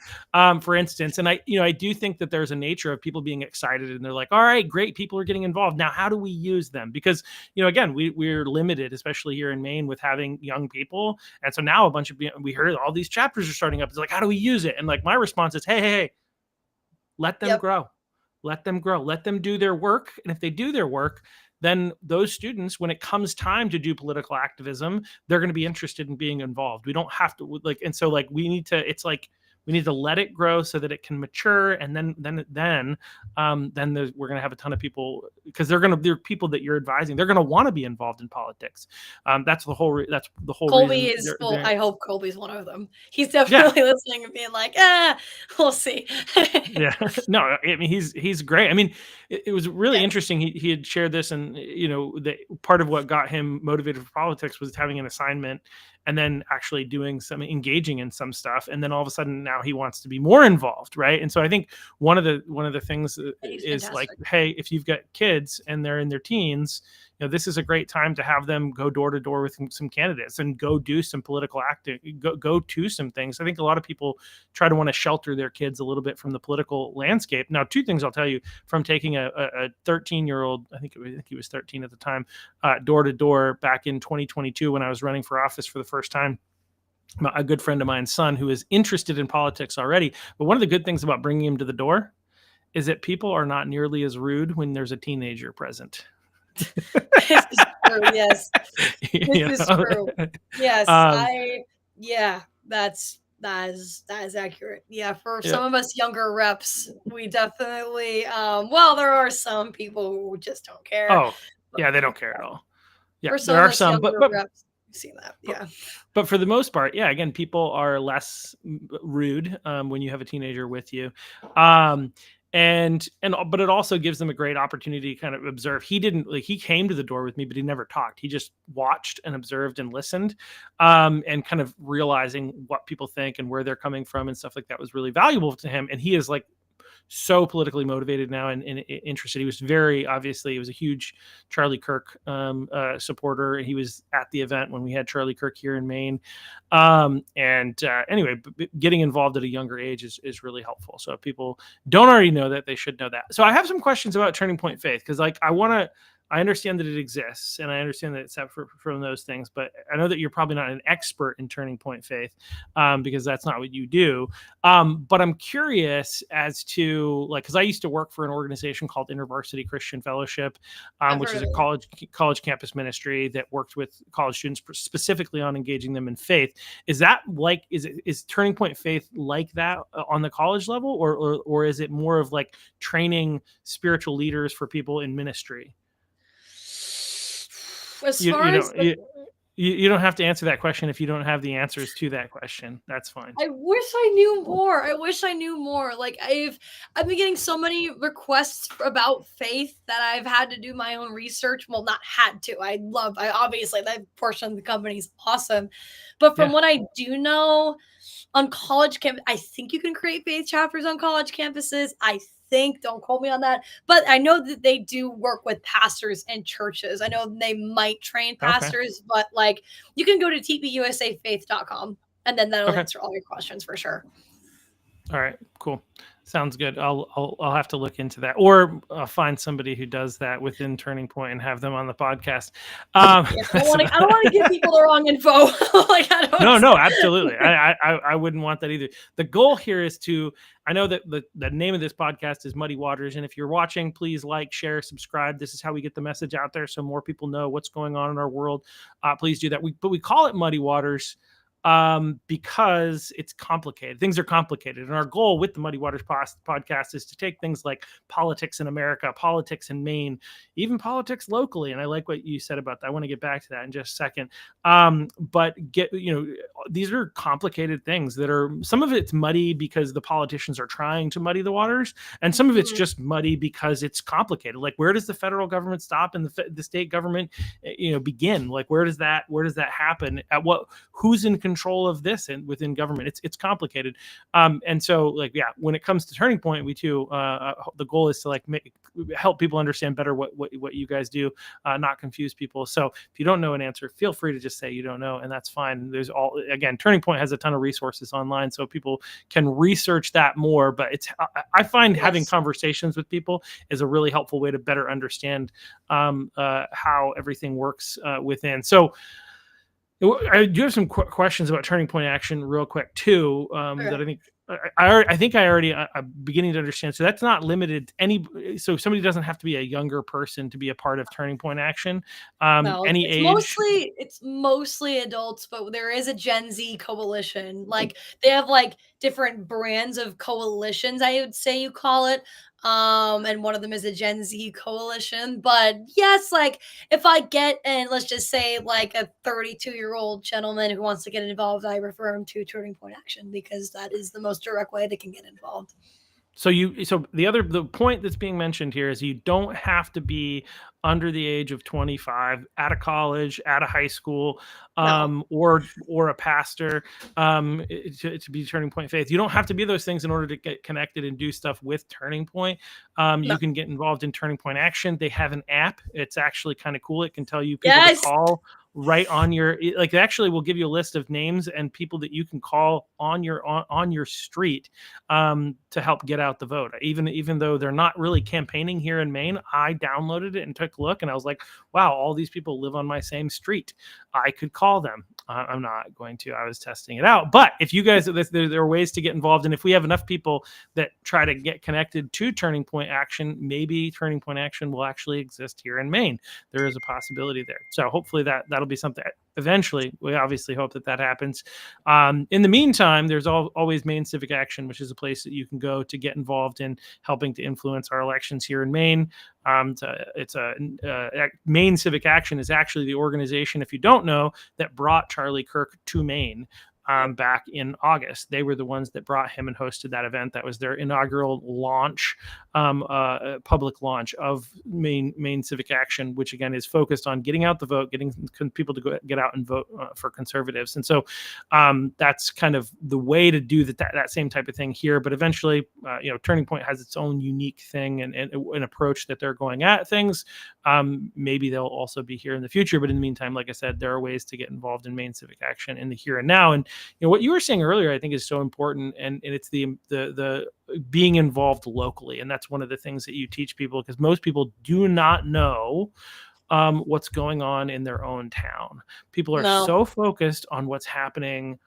for instance? And I do think that there's a nature of people being excited, and they're like, all right, great, people are getting involved. Now, how do we use them? Because, again, we're limited, especially here in Maine, with having young people. And so now we heard all these chapters are starting up. It's like, how do we use it? And like, my response is, hey, let them grow. Let them grow. Let them do their work. And if they do their work, then those students, when it comes time to do political activism, they're going to be interested in being involved. We don't have to we need to let it grow so that it can mature, and then we're going to have a ton of people, because they're people that you're advising. They're going to want to be involved in politics. That's the whole Colby reason. I hope Colby's one of them. He's definitely listening and being like, we'll see. Yeah, no, I mean, he's great. I mean, it was really interesting. He had shared this, and that part of what got him motivated for politics was having an assignment, and then actually engaging in some stuff, and then all of a sudden now he wants to be more involved, right? And so I think one of the things is like, hey, if you've got kids and they're in their teens, this is a great time to have them go door to door with some candidates and go do some political acting, go to some things. I think a lot of people try to want to shelter their kids a little bit from the political landscape. Now, two things I'll tell you from taking a 13-year-old, I think he was 13 at the time, door to door back in 2022 when I was running for office for the first time. A good friend of mine's son who is interested in politics already. But one of the good things about bringing him to the door is that people are not nearly as rude when there's a teenager present. This is true. Yes, this is true. Yes, that is accurate. Yeah, for some of us younger reps, we definitely. There are some people who just don't care. Oh, yeah, they don't care at all. Yeah, for some there are some, but reps, seen that. Yeah, but for the most part, again, people are less rude when you have a teenager with you. but it also gives them a great opportunity to kind of observe. He came to the door with me, but he never talked. He just watched and observed and listened, and kind of realizing what people think and where they're coming from and stuff like that was really valuable to him. And he is like so politically motivated now and interested. He was he was a huge Charlie Kirk supporter. He was at the event when we had Charlie Kirk here in Maine. Anyway, getting involved at a younger age is really helpful. So if people don't already know that, they should know that. So I have some questions about Turning Point Faith, because like I understand that it exists, and I understand that it's separate from those things, but I know that you're probably not an expert in Turning Point Faith, because that's not what you do. But I'm curious as to, like, because I used to work for an organization called InterVarsity Christian Fellowship, which is a college campus ministry that worked with college students specifically on engaging them in faith. Is that like, is Turning Point Faith like that on the college level, or is it more of like training spiritual leaders for people in ministry? You don't have to answer that question if you don't have the answers to that question. That's fine. I wish I knew more. Like I've been getting so many requests about faith that I've had to do my own research. Well, not had to. I obviously that portion of the company is awesome. But from what I do know, on college campus, I think you can create faith chapters on college campuses. I think, don't quote me on that, but I know that they do work with pastors and churches. I know they might train pastors, but like you can go to tpusafaith.com and then that'll answer all your questions for sure. All right, cool. Sounds good. I'll have to look into that, or find somebody who does that within Turning Point and have them on the podcast. I don't want to give people the wrong info. Like, no, absolutely. I wouldn't want that either. The goal here is I know that the name of this podcast is Muddy Waters, and if you're watching, please like, share, subscribe. This is how we get the message out there, so more people know what's going on in our world. Please do that. But we call it Muddy Waters because it's complicated. Things are complicated. And our goal with the Muddy Waters podcast is to take things like politics in America, politics in Maine, even politics locally. And I like what you said about that. I want to get back to that in just a second. But these are complicated things that are, some of it's muddy because the politicians are trying to muddy the waters. And some of it's just muddy because it's complicated. Like, where does the federal government stop and the state government, begin? Like, where does that happen? Who's in control of this and within government? It's complicated. And so when it comes to Turning Point, we too, the goal is to help people understand better what you guys do, not confuse people. So if you don't know an answer, feel free to just say you don't know, and that's fine. Turning Point has a ton of resources online, so people can research that more. But I find having conversations with people is a really helpful way to better understand how everything works within. So I do have some questions about Turning Point Action real quick too, that I think I'm beginning to understand. So that's not limited so somebody doesn't have to be a younger person to be a part of Turning Point Action. No, any it's age. it's mostly adults, but there is a Gen Z coalition. Like they have different brands of coalitions, I would say you call it. And one of them is a Gen Z coalition. But yes, if I get and let's just say a 32-year-old gentleman who wants to get involved, I refer him to Turning Point Action because that is the most direct way they can get involved. So the point that's being mentioned here is you don't have to be under the age of 25, at a college, at a high school, or a pastor, to be Turning Point Faith. You don't have to be those things in order to get connected and do stuff with Turning Point. You can get involved in Turning Point Action. They have an app. It's actually kind of cool. It can tell you people to call right on your, it actually will give you a list of names and people that you can call on your street to help get out the vote. Even though they're not really campaigning here in Maine, I downloaded it and took a look, and I was like, wow, all these people live on my same street. I could call them. I'm not going to. I was testing it out. But if you guys, there are ways to get involved, and if we have enough people that try to get connected to Turning Point Action, maybe Turning Point Action will actually exist here in Maine. There is a possibility there. So hopefully that'll be something. Eventually, we obviously hope that happens. In the meantime, there's always Maine Civic Action, which is a place that you can go to get involved in helping to influence our elections here in Maine. Maine Civic Action is actually the organization, if you don't know, that brought Charlie Kirk to Maine. back in August. They were the ones that brought him and hosted that event. That was their inaugural launch, public launch of Maine Civic Action, which again is focused on getting out the vote, getting people to get out and vote for conservatives. And so that's kind of the way to do that same type of thing here. But eventually, Turning Point has its own unique thing and an approach that they're going at things. Maybe they'll also be here in the future, but in the meantime, like I said, there are ways to get involved in Maine Civic Action in the here and now. And what you were saying earlier, I think, is so important, and it's the being involved locally, and that's one of the things that you teach people, because most people do not know what's going on in their own town. People are so focused on what's happening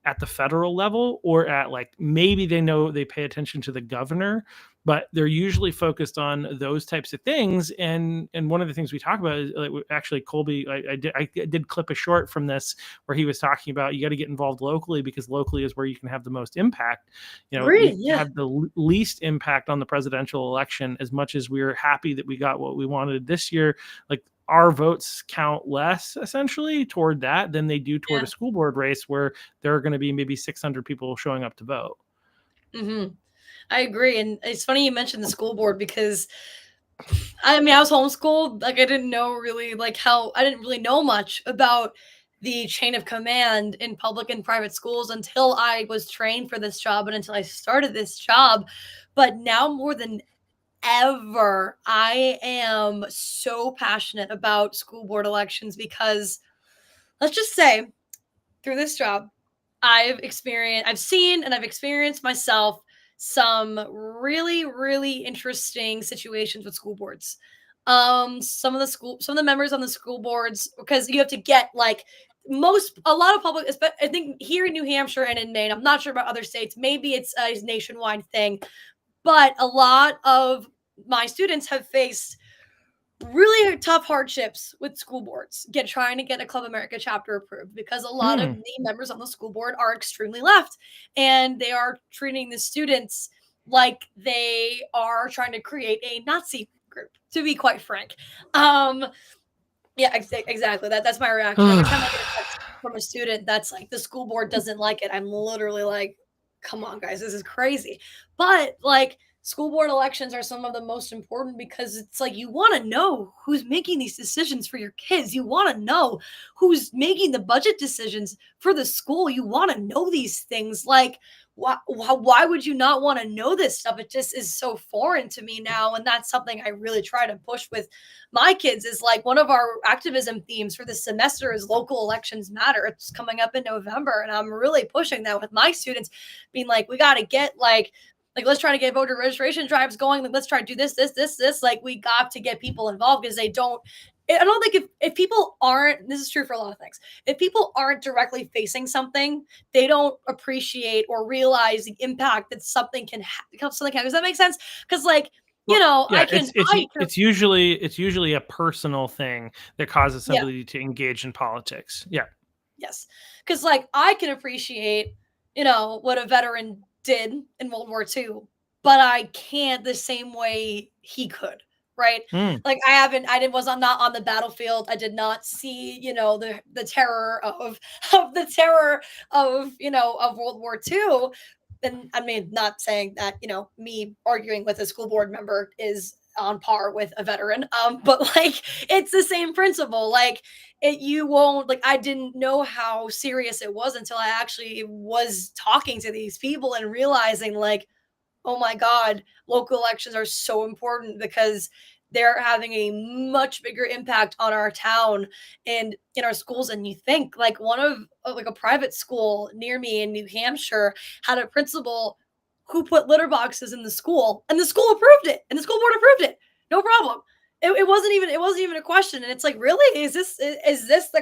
at the federal level, or at maybe they pay attention to the governor, but they're usually focused on those types of things. And one of the things we talk about is actually Colby, I did clip a short from this where he was talking about you got to get involved locally, because locally is where you can have the most impact. We had the least impact on the presidential election, as much as we were happy that we got what we wanted this year. Our votes count less essentially toward that than they do toward a school board race where there are going to be maybe 600 people showing up to vote. Mm-hmm. I agree. And it's funny you mentioned the school board, because I was homeschooled. I didn't know really I didn't really know much about the chain of command in public and private schools until I was trained for this job and until I started this job. But now more than ever, I am so passionate about school board elections, because let's just say through this job, I've seen and I've experienced myself some really, really interesting situations with school boards. Some of the members on the school boards, because you have to get a lot of public, I think here in New Hampshire and in Maine, I'm not sure about other states, maybe it's a nationwide thing, but a lot of my students have faced really tough hardships with school boards, trying to get a Club America chapter approved, because a lot of the members on the school board are extremely left, and they are treating the students like they are trying to create a Nazi group, to be quite frank. Exactly. That's my reaction. Every time I get a text from a student that's the school board doesn't like it, I'm literally come on, guys, this is crazy. But school board elections are some of the most important, because it's you want to know who's making these decisions for your kids. You want to know who's making the budget decisions for the school. You want to know these things. Why would you not want to know this stuff? It just is so foreign to me now. And that's something I really try to push with my kids, is one of our activism themes for this semester is local elections matter. It's coming up in November, and I'm really pushing that with my students, being we got to get let's try to get voter registration drives going. Let's try to do this. We got to get people involved, because I don't think if people aren't, this is true for a lot of things, if people aren't directly facing something, they don't appreciate or realize the impact that something can have. Does that make sense? Because it's usually a personal thing that causes somebody to engage in politics. Yeah. Yes. Because I can appreciate, what a veteran did in World War II, but I can't the same way he could, right? I was not on the battlefield. I did not see, the terror of World War II. And not saying that, me arguing with a school board member is on par with a veteran. But it's the same principle. You won't I didn't know how serious it was until I actually was talking to these people and realizing oh my God, local elections are so important, because they're having a much bigger impact on our town and in our schools than you think. One of a private school near me in New Hampshire had a principal who put litter boxes in the school, and the school approved it, and the school board approved it. No problem. It wasn't even a question. And it's really, these are the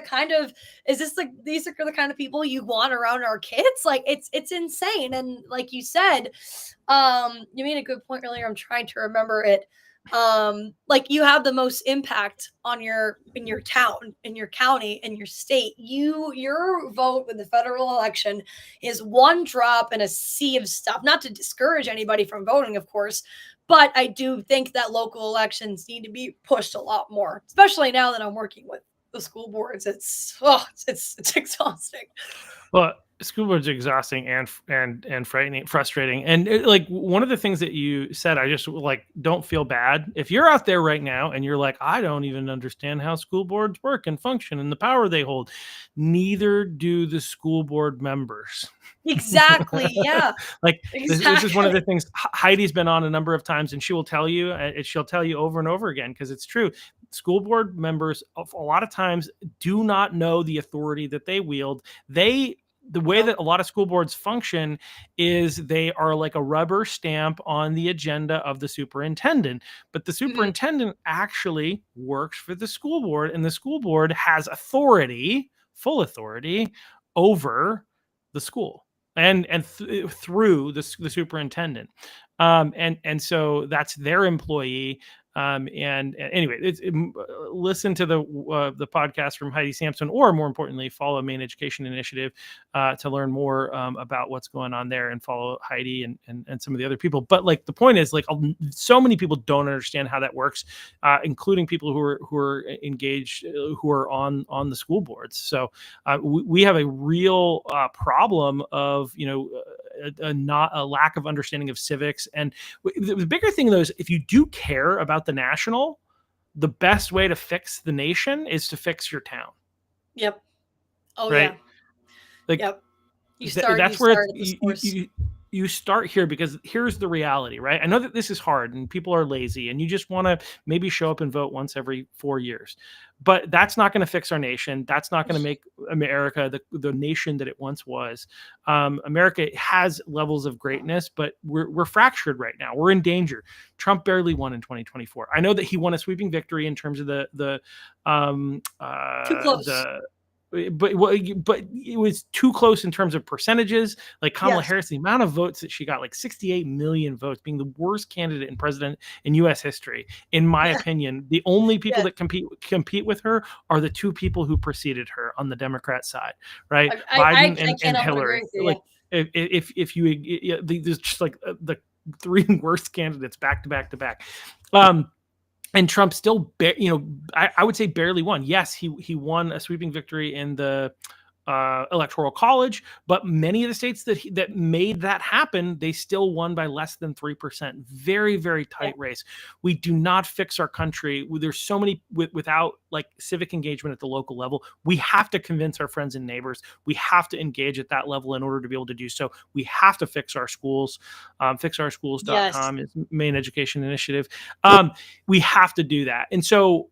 kind of people you want around our kids? It's insane. And like you said, you made a good point earlier. I'm trying to remember it. You have the most impact in your town, in your county, in your state. Your vote with the federal election is one drop in a sea of stuff. Not to discourage anybody from voting, of course, but I do think that local elections need to be pushed a lot more, especially now that I'm working with the school boards. It's exhausting. Well, School boards are exhausting and frightening, frustrating. And like one of the things that you said, I just like don't feel bad if you're out there right now and you're like, I don't even understand how school boards work and function and the power they hold. Neither do the school board members. Exactly. Yeah. Like this is one of Exactly. the things Heidi's been on a number of times, and she will tell you, she'll tell you over and over again because it's true. School board members a lot of times do not know the authority that they wield. The way Nope. that a lot of school boards function is they are like a rubber stamp on the agenda of the superintendent. But the Mhm. superintendent actually works for the school board, and the school board has authority, full authority, over the school and through the superintendent. And so that's their employee. And anyway, listen to the podcast from Heidi Sampson, or more importantly, follow Maine Education Initiative to learn more about what's going on there, and follow Heidi and some of the other people. But like the point is, like so many people don't understand how that works, including people who are engaged, who are on the school boards. So we have a real problem of not a lack of understanding of civics. And the bigger thing though is if you do care about the national, the best way to fix the nation is to fix your town. Yep. Oh Right. yeah. Like Yep. You start that's where at the source. you start here, because here's the reality, right? I know that this is hard and people are lazy and you just want to maybe show up and vote once every 4 years, but that's not going to fix our nation. That's not going to make America the nation that it once was. America has levels of greatness, but we're fractured right now. We're in danger. Trump barely won in 2024. I know that he won a sweeping victory in terms of Too close. but it was too close in terms of percentages. Like Kamala Yes. Harris, the amount of votes that she got, like 68 million votes, being the worst candidate in U.S. history, in my opinion. The only people that compete with her are the two people who preceded her on the Democrat side, right? I Biden and cannot Hillary. agree with you. Like if you there's just like the three worst candidates back to back to back. And Trump still, I would say barely won. Yes, he won a sweeping victory in the electoral college, but many of the states that made that happen, they still won by less than 3%. Very, very tight race. We do not fix our country. There's so many without like civic engagement at the local level. We have to convince our friends and neighbors. We have to engage at that level in order to be able to do so. We have to fix our schools. Fixourschools.com is Maine Education Initiative. We have to do that. And so,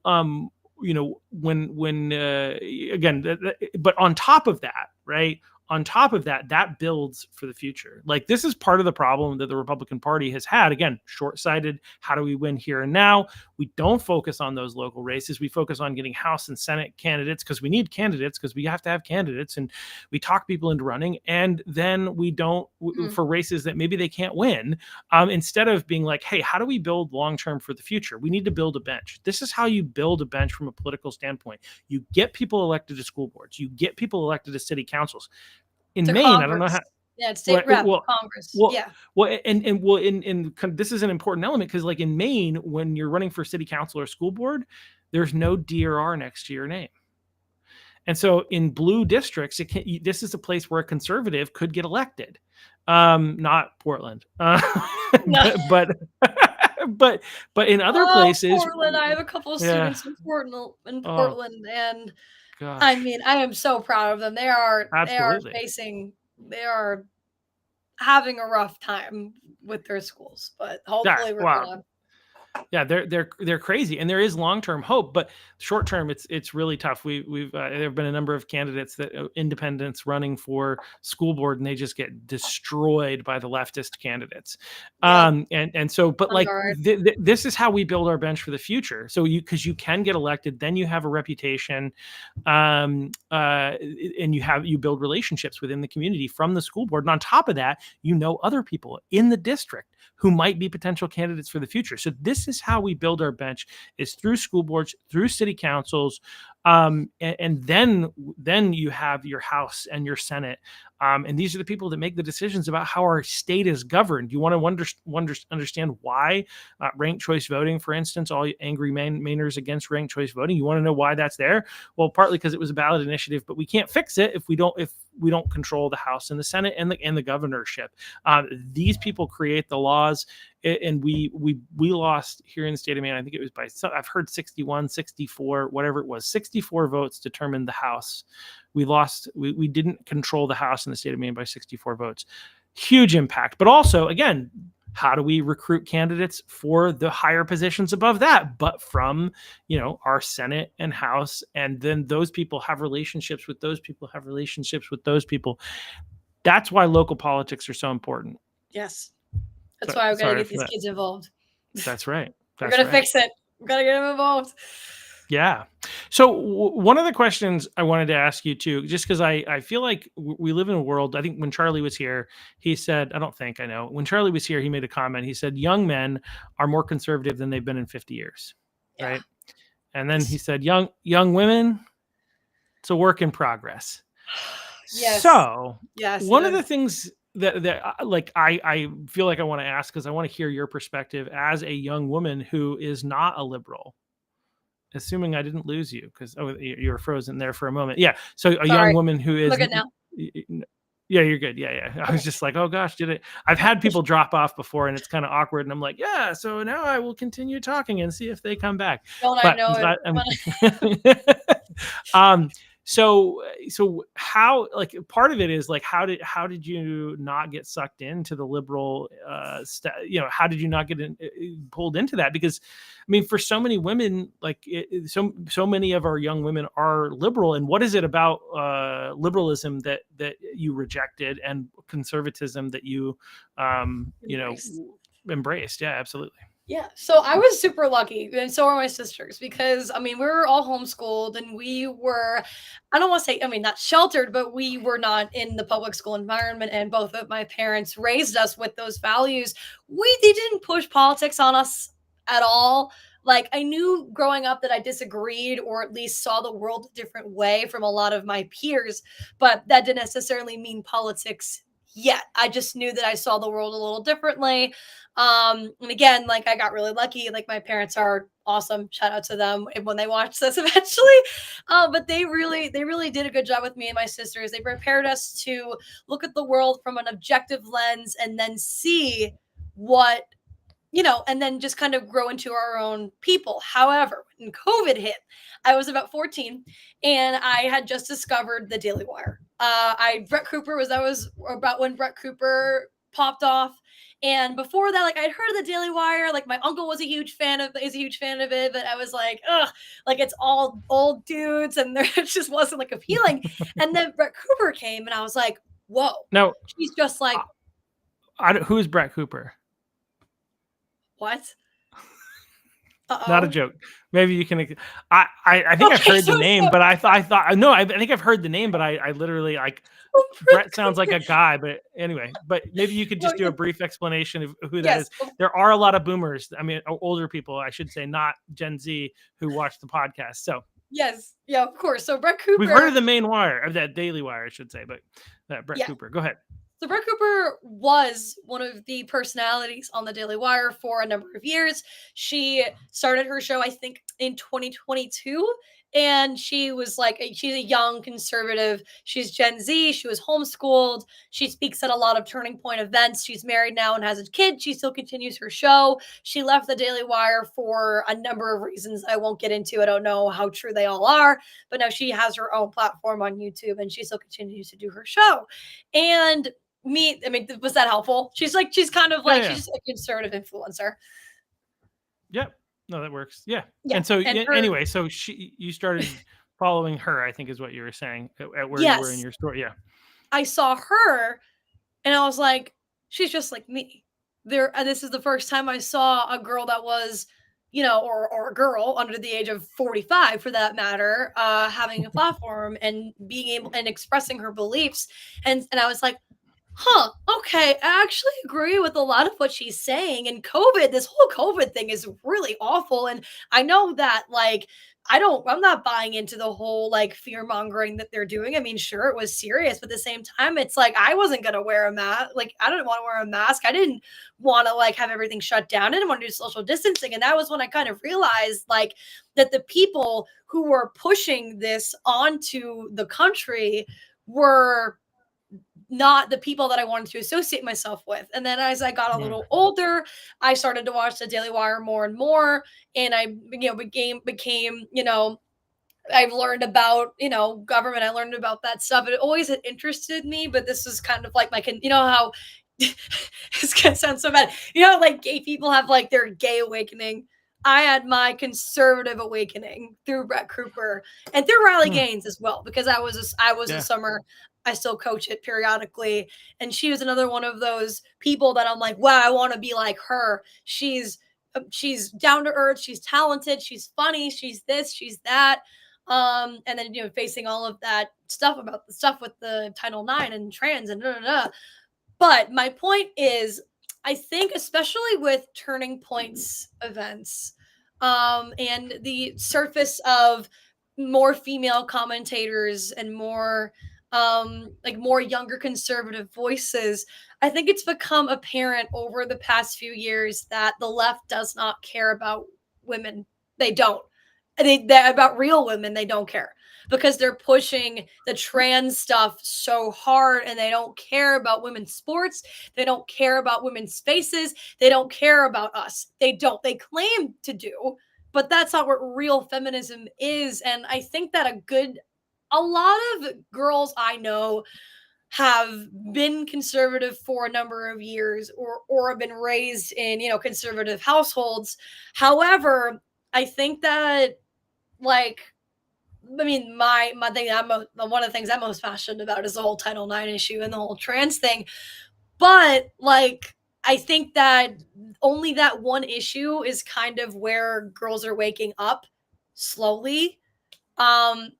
when again, but on top of that, right? On top of that, that builds for the future. Like this is part of the problem that the Republican Party has had. Again, short-sighted. How do we win here and now? We don't focus on those local races. We focus on getting House and Senate candidates because we need candidates, because we have to have candidates, and we talk people into running. And then we don't for races that maybe they can't win. Instead of being like, hey, how do we build long-term for the future? We need to build a bench. This is how you build a bench from a political standpoint. You get people elected to school boards. You get people elected to city councils. In Maine, Congress. I don't know how. Yeah, it's state rep, Congress. And this is an important element because, like in Maine, when you're running for city council or school board, there's no D or R next to your name. And so in blue districts, this is a place where a conservative could get elected. Not Portland, but in other places, Portland. I have a couple of students in Portland, and gosh. I mean, I am so proud of them. They are having a rough time with their schools, but hopefully we're gonna. Yeah, they're crazy, and there is long-term hope, but short-term it's really tough. We've there have been a number of candidates that independents running for school board, and they just get destroyed by the leftist candidates. And so, but like this is how we build our bench for the future. So because you can get elected, then you have a reputation, and you build relationships within the community from the school board, and on top of that, other people in the district who might be potential candidates for the future. So this is how we build our bench, is through school boards, through city councils, And then you have your House and your Senate. And these are the people that make the decisions about how our state is governed. You want to understand why ranked choice voting, for instance, all angry Mainers against ranked choice voting. You want to know why that's there? Well, partly because it was a ballot initiative, but we can't fix it if we don't control the House and the Senate and the governorship. These people create the laws, and we lost here in the state of Maine. I think it was I've heard 61, 64, whatever it was, 64 votes determined the House. We lost. We didn't control the House in the state of Maine by 64 votes. Huge impact. But also, again, how do we recruit candidates for the higher positions above that, but from our Senate and House? And then those people have relationships with those people, have relationships with those people. That's why local politics are so important. Yes, that's why we've got to get these kids involved. That's right. We're gonna fix it. We've got to get them involved. Yeah. So one of the questions I wanted to ask you too, just because I feel like we live in a world, I think when Charlie was here, he said, I know, when Charlie was here, he made a comment. He said, young men are more conservative than they've been in 50 years. Yeah. Right. And then he said, young women, it's a work in progress. Yes. So one of the things that I feel like I want to ask, because I want to hear your perspective as a young woman who is not a liberal. Assuming I didn't lose you, because you were frozen there for a moment. Yeah. So young woman who is. Look at now. Yeah, you're good. Yeah. I was just like, oh gosh, did it? I've had people drop off before, and it's kind of awkward. And I'm like, yeah. So now I will continue talking and see if they come back. Don't I know? So how, like, part of it is like, how did you not get sucked into the liberal, how did you not get pulled into that? Because I mean, for so many women, like so many of our young women are liberal. And what is it about liberalism that you rejected, and conservatism that you, embraced? Yeah, absolutely. Yeah, so I was super lucky, and so are my sisters, because I mean, we were all homeschooled, and we were, I don't want to say, I mean, not sheltered, but we were not in the public school environment, and both of my parents raised us with those values. They didn't push politics on us at all. Like, I knew growing up that I disagreed, or at least saw the world a different way from a lot of my peers, but that didn't necessarily mean politics yet. I just knew that I saw the world a little differently. And again, like, I got really lucky. Like, my parents are awesome. Shout out to them when they watch this eventually. But they really did a good job with me and my sisters. They prepared us to look at the world from an objective lens, and then see what, and then just kind of grow into our own people. However, when COVID hit, I was about 14, and I had just discovered the Daily Wire. Brett Cooper that was about when Brett Cooper popped off. And before that, like, I'd heard of the Daily Wire. Like, my uncle is a huge fan of it, but I was like, ugh, like, it's all old dudes, and it just wasn't like appealing. And then Brett Cooper came, and I was like, whoa. No, she's just like, who's Brett Cooper? What? Not a joke. Maybe you can. I think I've heard the name, but I thought no. I think I've heard the name, but I literally, like, Brett sounds like a guy. But anyway, but maybe you could just do a brief explanation of who that is. There are a lot of boomers. I mean, older people, I should say, not Gen Z, who watch the podcast. So yes, yeah, of course. So Brett Cooper. We've heard of the Main Wire, of that Daily Wire, I should say, but Brett Cooper. Go ahead. So Brett Cooper was one of the personalities on the Daily Wire for a number of years. She started her show, I think, in 2022. And she was like, she's a young conservative. She's Gen Z. She was homeschooled. She speaks at a lot of turning point events. She's married now and has a kid. She still continues her show. She left the Daily Wire for a number of reasons I won't get into. I don't know how true they all are, but now she has her own platform on YouTube, and she still continues to do her show. And I mean, was that helpful? She's kind of like, she's a conservative influencer. Yep. No, that works. Yeah. And so anyway, so you started following her, I think is what you were saying, at where you were in your story. Yeah. I saw her, and I was like, she's just like me. This is the first time I saw a girl that was, or a girl under the age of 45, for that matter, having a platform and being able and expressing her beliefs. And I was like, Huh, okay, I actually agree with a lot of what she's saying, and this whole COVID thing is really awful, and I know that, like, I'm not buying into the whole, like, fear-mongering that they're doing. I mean, sure, it was serious, but at the same time, it's like, I wasn't gonna wear a mask. Like, I didn't wanna wear a mask, I didn't wanna, like, have everything shut down, I didn't wanna do social distancing, and that was when I kind of realized, like, that the people who were pushing this onto the country were not the people that I wanted to associate myself with. And then as I got a little older, I started to watch the Daily Wire more and more, and I, became, I've learned about, government. I learned about that stuff. It always had interested me, but this is kind of like how it's gonna sound so bad. Like gay people have like their gay awakening. I had my conservative awakening through Brett Cooper and through Riley Gaines as well, because I was a summer. I still coach it periodically, and she was another one of those people that I'm like, wow, I want to be like her. She's down to earth. She's talented. She's funny. She's this. She's that. And then facing all of that stuff about the stuff with the Title IX and trans and da, da, da. But my point is, I think especially with Turning Points events, and the surface of more female commentators and more like more younger conservative voices, I think it's become apparent over the past few years that the left does not care about women. They don't. They about real women, they don't care, because they're pushing the trans stuff so hard, and they don't care about women's sports. They don't care about women's spaces. They don't care about us. They don't. They claim to do, but that's not what real feminism is. And I think that a lot of girls I know have been conservative for a number of years, or have been raised in, conservative households. However, I think that, like, I mean, my thing, one of the things I'm most passionate about is the whole Title IX issue and the whole trans thing. But like, I think that only that one issue is kind of where girls are waking up slowly. Um,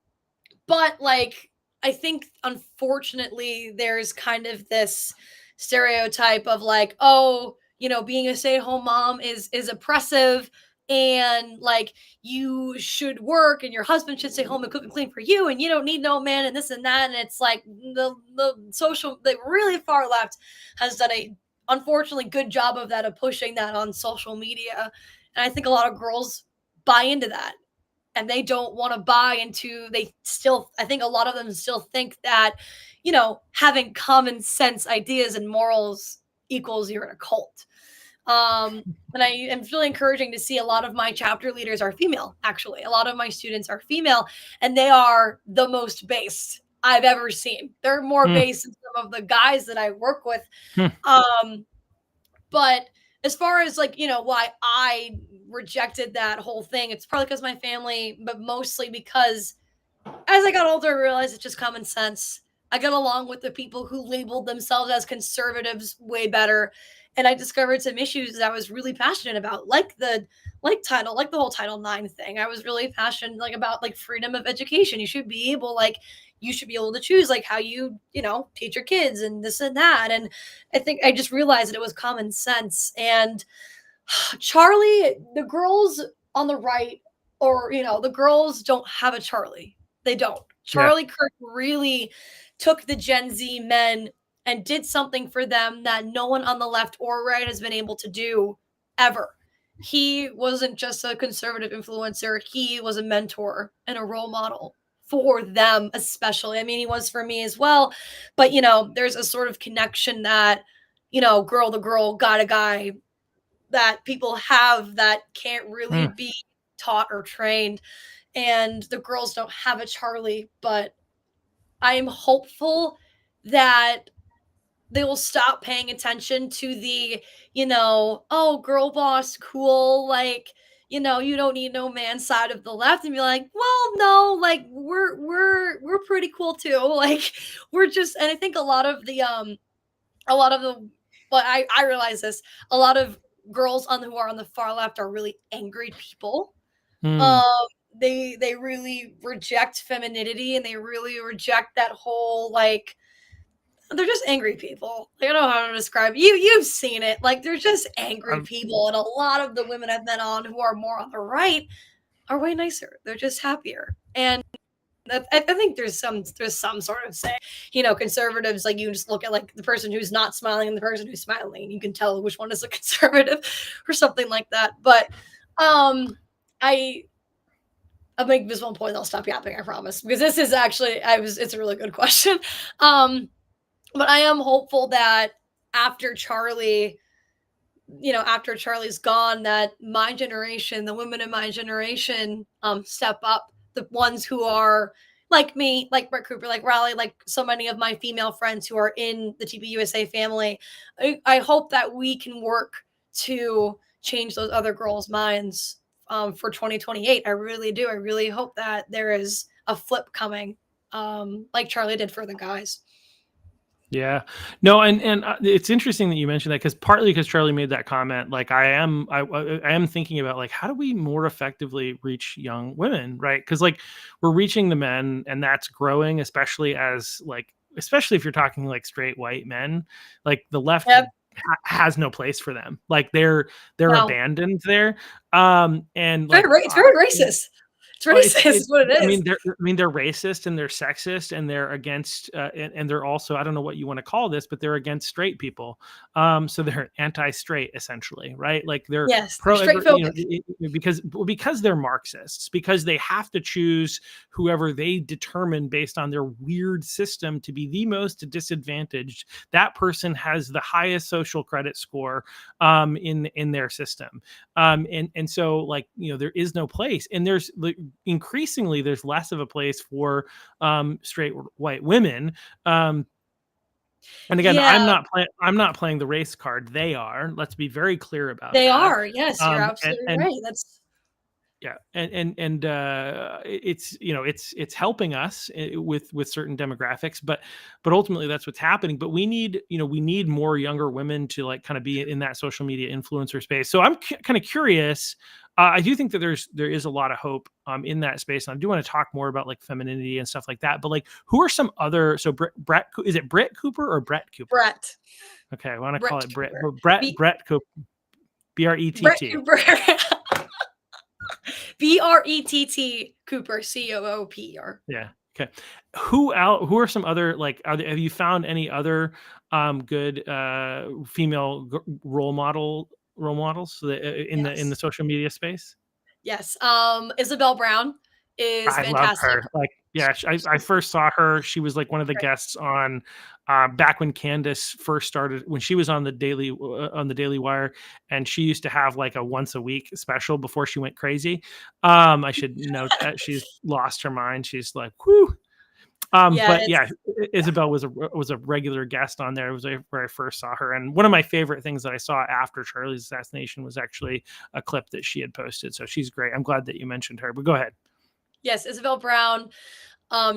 but like, I think unfortunately there's kind of this stereotype of like, oh, being a stay-at-home mom is oppressive, and like you should work and your husband should stay home and cook and clean for you, and you don't need no man and this and that. And it's like the really far left has done a unfortunately good job of that, of pushing that on social media. And I think a lot of girls buy into that, and they don't want to buy into, I think a lot of them still think that, having common sense ideas and morals equals you're in a cult. And I am really encouraging to see a lot of my chapter leaders are female. Actually, a lot of my students are female, and they are the most based I've ever seen. They're more based than some of the guys that I work with. But as far as like, why I rejected that whole thing, it's probably because my family, but mostly because as I got older, I realized it's just common sense. I got along with the people who labeled themselves as conservatives way better. And I discovered some issues that I was really passionate about, like like the whole Title IX thing. I was really passionate like about like freedom of education. You should be able to choose like how you teach your kids and this and that. And I think I just realized that it was common sense. And Charlie, the girls on the right, or the girls don't have a Charlie. They don't. Charlie Kirk really took the Gen Z men and did something for them that no one on the left or right has been able to do ever. He wasn't just a conservative influencer, he was a mentor and a role model for them, especially. I mean, he was for me as well. But, there's a sort of connection that, girl to girl, guy to guy, that people have that can't really be taught or trained. And the girls don't have a Charlie, but I'm hopeful that they will stop paying attention to the, oh, girl boss, cool, like, you don't need no man side of the left, and be like, well, no, like we're pretty cool too. Like we're just, and I think a lot of the, but I realize this, a lot of girls who are on the far left are really angry people. Um, they really reject femininity, and they really reject that whole like They're just angry people. I don't know how to describe it. You've seen it. Like, they're just angry Um, people. And a lot of the women I've been on who are more on the right are way nicer. They're just happier. And I think there's some sort of say, conservatives, like, you just look at like the person who's not smiling and the person who's smiling, and you can tell which one is a conservative or something like that. But I'll make this one point. I'll stop yapping. I promise, because this is actually it's a really good question. But I am hopeful that after Charlie, after Charlie's gone, that my generation, the women in my generation, step up. The ones who are like me, like Brett Cooper, like Riley, like so many of my female friends who are in the TPUSA family. I hope that we can work to change those other girls' minds for 2028. I really do. I really hope that there is a flip coming, like Charlie did for the guys. Yeah, no, and it's interesting that you mentioned that, because partly because Charlie made that comment. Like, I am thinking about, like, how do we more effectively reach young women, right? Because, like, we're reaching the men, and that's growing, especially if you're talking like straight white men. Like, the left Yep. has no place for them. Like, they're No. abandoned there. And It's very racist. It's racist, is what it is. I mean, they're racist, and they're sexist, and they're against, and they're also, I don't know what you want to call this, but they're against straight people. So they're anti-straight, essentially, right? Like, they're straight because they're Marxists, because they have to choose whoever they determine based on their weird system to be the most disadvantaged. That person has the highest social credit score in their system. And so, like, there is no place, and there's increasingly there's less of a place for straight white women. And again, I'm not playing the race card. They are. Let's be very clear about that. They are. Yes, you're absolutely right. That's and it's it's helping us with certain demographics, but ultimately that's what's happening. But we need more younger women to, like, kind of be in that social media influencer space. So I'm kind of curious. I do think that there is a lot of hope in that space, and I do want to talk more about, like, femininity and stuff like that. But, like, who are some other? So Brett, is it Brett Cooper or Brett Cooper? Brett. Okay, I want to call it Brett. Brett Cooper. BRETT. BRETT Cooper, COOPER. Yeah. Okay. Who are some other, like, have you found any other good female role models in the social media space? Yes. Isabel Brown is fantastic. Love her. Like, yeah, I first saw her. She was, like, one of the guests on back when Candace first started, when she was on the Daily Wire, and she used to have, like, a once a week special before she went crazy. I should note that she's lost her mind. She's like, whoo. But yeah, Isabel was a regular guest on there. It was where I first saw her, and one of my favorite things that I saw after Charlie's assassination was actually a clip that she had posted. So she's great. I'm glad that you mentioned her. But go ahead. Yes, Isabel Brown.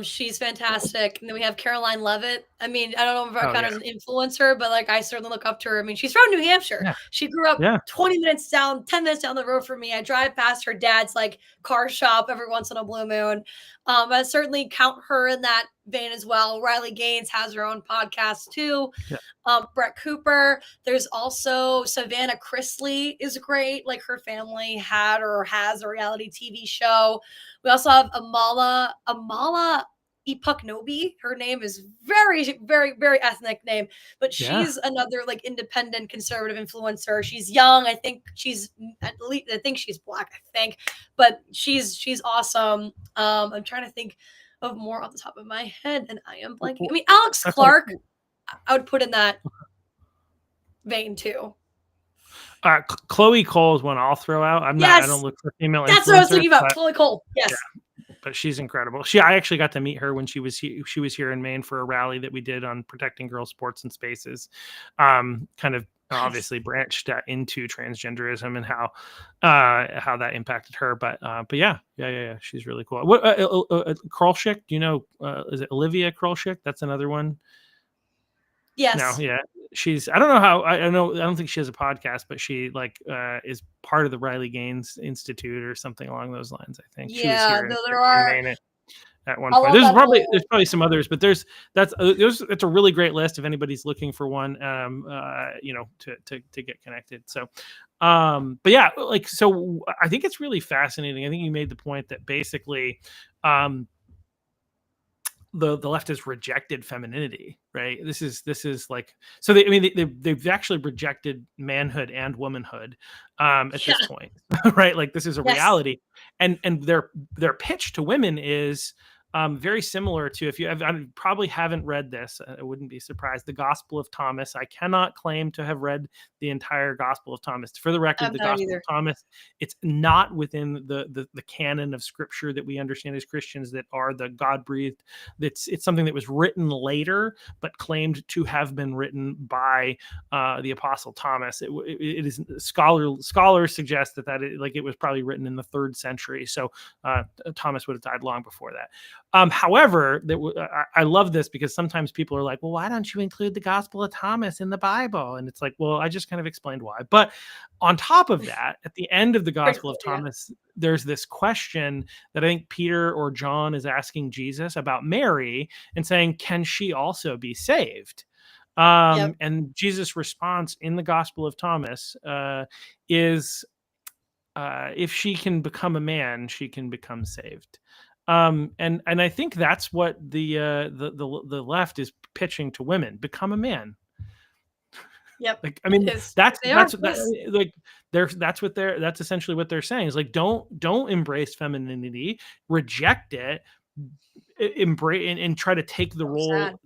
She's fantastic. And then we have Caroline Levitt. I mean, I don't know if I count as an influencer, but, like, I certainly look up to her. I mean, she's from New Hampshire. Yeah. She grew up 10 minutes down the road from me. I drive past her dad's, like, car shop every once in a blue moon. I certainly count her in that vein as well. Riley Gaines has her own podcast too. Yeah. Brett Cooper. There's also Savannah Chrisley is great. Like, her family had or has a reality TV show. We also have Amala Ipuknobi. Her name is very, very, very ethnic name, but she's another, like, independent conservative influencer. She's young. I think she's black, but she's awesome. I'm trying to think of more off the top of my head, and I am blanking. I mean, Alex Clark, I would put in that vein too. Chloe Cole is one I'll throw out. I don't look for female. That's what I was thinking about. Chloe Cole. Yes. Yeah, but she's incredible. I actually got to meet her when she was here in Maine for a rally that we did on protecting girls' sports and spaces. Kind of obviously branched into transgenderism and how that impacted her. But yeah, she's really cool. What Krolschick? Do you know? Is it Olivia Krolschick? That's another one. Yes. No, yeah. I don't know how, I don't think she has a podcast, but she, like, is part of the Riley Gaines Institute or something along those lines, I think. Yeah, she was here there are. at one I point. love that There's whole. probably some others, but it's a really great list if anybody's looking for one, to get connected. So, but yeah, like, so I think it's really fascinating. I think you made the point that basically, um, the left has rejected femininity, right? This is like, so they've actually rejected manhood and womanhood, at Yeah. this point, right? Like, this is a Yes. reality, and their pitch to women is, very similar to, if you have, I probably haven't read this, I wouldn't be surprised. The Gospel of Thomas. I cannot claim to have read the entire Gospel of Thomas. For the record, I'm the not Gospel of either. Thomas, it's not within the canon of Scripture that we understand as Christians, that are the God breathed. It's something that was written later, but claimed to have been written by, the Apostle Thomas. It is, scholars suggest like, it was probably written in the 3rd century. So, Thomas would have died long before that. However, I love this, because sometimes people are like, well, why don't you include the Gospel of Thomas in the Bible? And it's like, well, I just kind of explained why. But on top of that, at the end of the Pretty Gospel cool. of Yeah. Thomas, there's this question that I think Peter or John is asking Jesus about Mary, and saying, can she also be saved? Yep. And Jesus' response in the Gospel of Thomas, is, if she can become a man, she can become saved. And I think that's what the left is pitching to women: become a man. Yep. Like, I mean, Is that's they are. that, Yes. like, that's essentially what they're saying, is like, don't embrace femininity, reject it, embrace, and try to take the So role sad.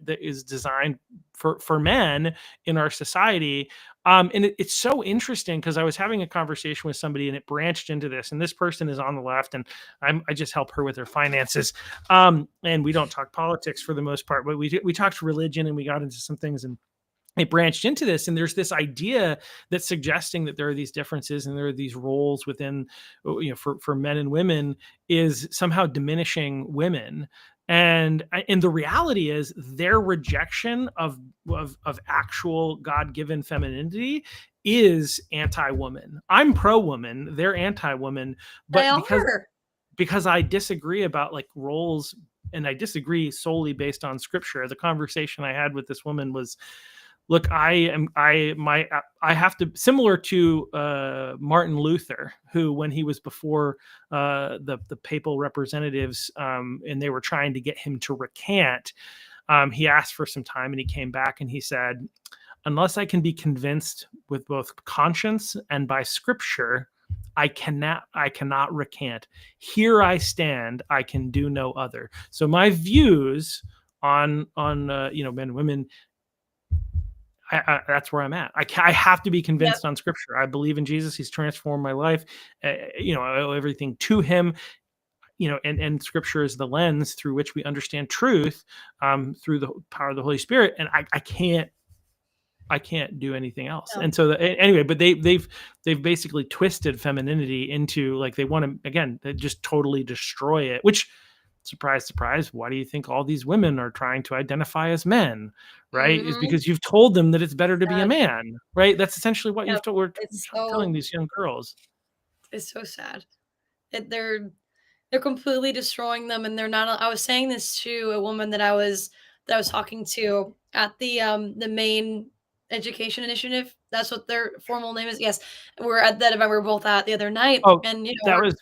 that is designed for men in our society. And it's so interesting, because I was having a conversation with somebody, and it branched into this, and this person is on the left, and I just help her with her finances. And we don't talk politics for the most part, but we talked religion, and we got into some things, and it branched into this. And there's this idea that's suggesting that there are these differences, and there are these roles within, for men and women, is somehow diminishing women. And the reality is, their rejection of actual God-given femininity is anti-woman. I'm pro-woman, they're anti-woman. They But are. because I disagree about, like, roles, and I disagree solely based on Scripture. The conversation I had with this woman was, look, I have to, similar to, Martin Luther, who, when he was before, the papal representatives, and they were trying to get him to recant, he asked for some time, and he came back, and he said, unless I can be convinced with both conscience and by Scripture, I cannot recant. Here I stand, I can do no other. So my views on men and women, that's where I'm at. I have to be Yep. convinced on Scripture. I believe in Jesus. He's transformed my life. I owe everything to Him. And Scripture is the lens through which we understand truth, through the power of the Holy Spirit. And I can't do anything else. No. And so, anyway, but they've basically twisted femininity into, like, they want to, again, they just totally destroy it. Which, surprise, surprise, why do you think all these women are trying to identify as men? Right? Is Mhm. because you've told them that it's better to be a Sad. man. Right? That's essentially what Yep. we're It's telling so these young girls. it's so sad. They're completely destroying them, and they're not. I was saying this to a woman that I was talking to at the Maine Education Initiative. That's what their formal name is. Yes, we're at that event we were both at the other night, Oh, and that we're was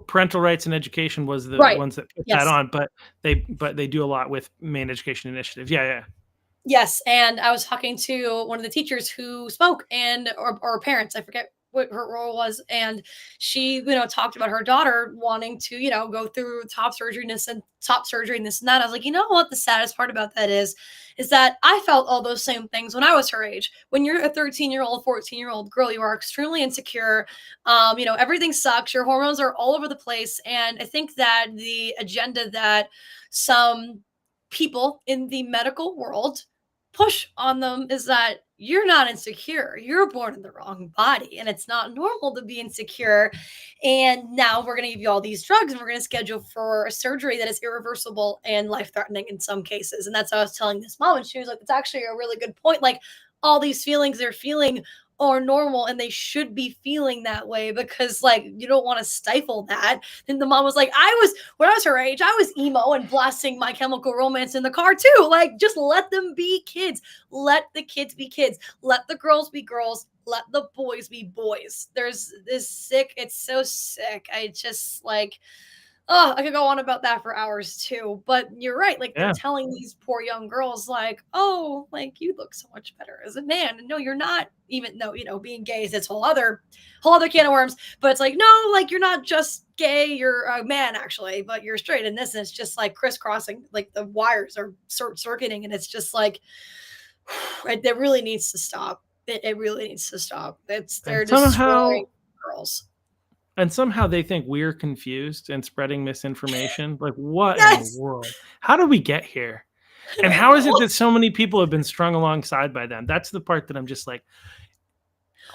parental rights and education, was the right. ones that put that Yes. on, but they do a lot with Maine Education Initiative. Yeah, yeah. Yes, and I was talking to one of the teachers who spoke, and or parents, I forget what her role was, and she, talked about her daughter wanting to, go through top surgery and this and that. I was like, you know what? The saddest part about that is that I felt all those same things when I was her age. When you're a 13-year-old, 14-year-old girl, you are extremely insecure. Everything sucks. Your hormones are all over the place, and I think that the agenda that some people in the medical world push on them is that you're not insecure. You're born in the wrong body, and it's not normal to be insecure. And now we're going to give you all these drugs, and we're going to schedule for a surgery that is irreversible and life threatening in some cases. And that's what I was telling this mom. And she was like, it's actually a really good point. Like, all these feelings they're feeling are normal and they should be feeling that way, because like you don't want to stifle that. Then the mom was like, when I was her age, I was emo and blasting My Chemical Romance in the car too. Like, just let them be kids. Let the kids be kids. Let the girls be girls. Let the boys be boys. There's this sick, it's so sick. I just like, oh, I could go on about that for hours too. But you're right. Like, they're Yeah. telling these poor young girls, like, oh, like you look so much better as a man. And no, you're not. Even though, being gay is this whole other can of worms. But it's like, no, like you're not just gay. You're a man actually, but you're straight. And this is just like crisscrossing. Like the wires are circuiting, and it's just like, it really needs to stop. It really needs to stop. They're And destroying girls. somehow they think we're confused and spreading misinformation. Like, what in the Yes, world? How did we get here? And I how is it know. that so many people have been strung alongside by them? That's the part that I'm just like,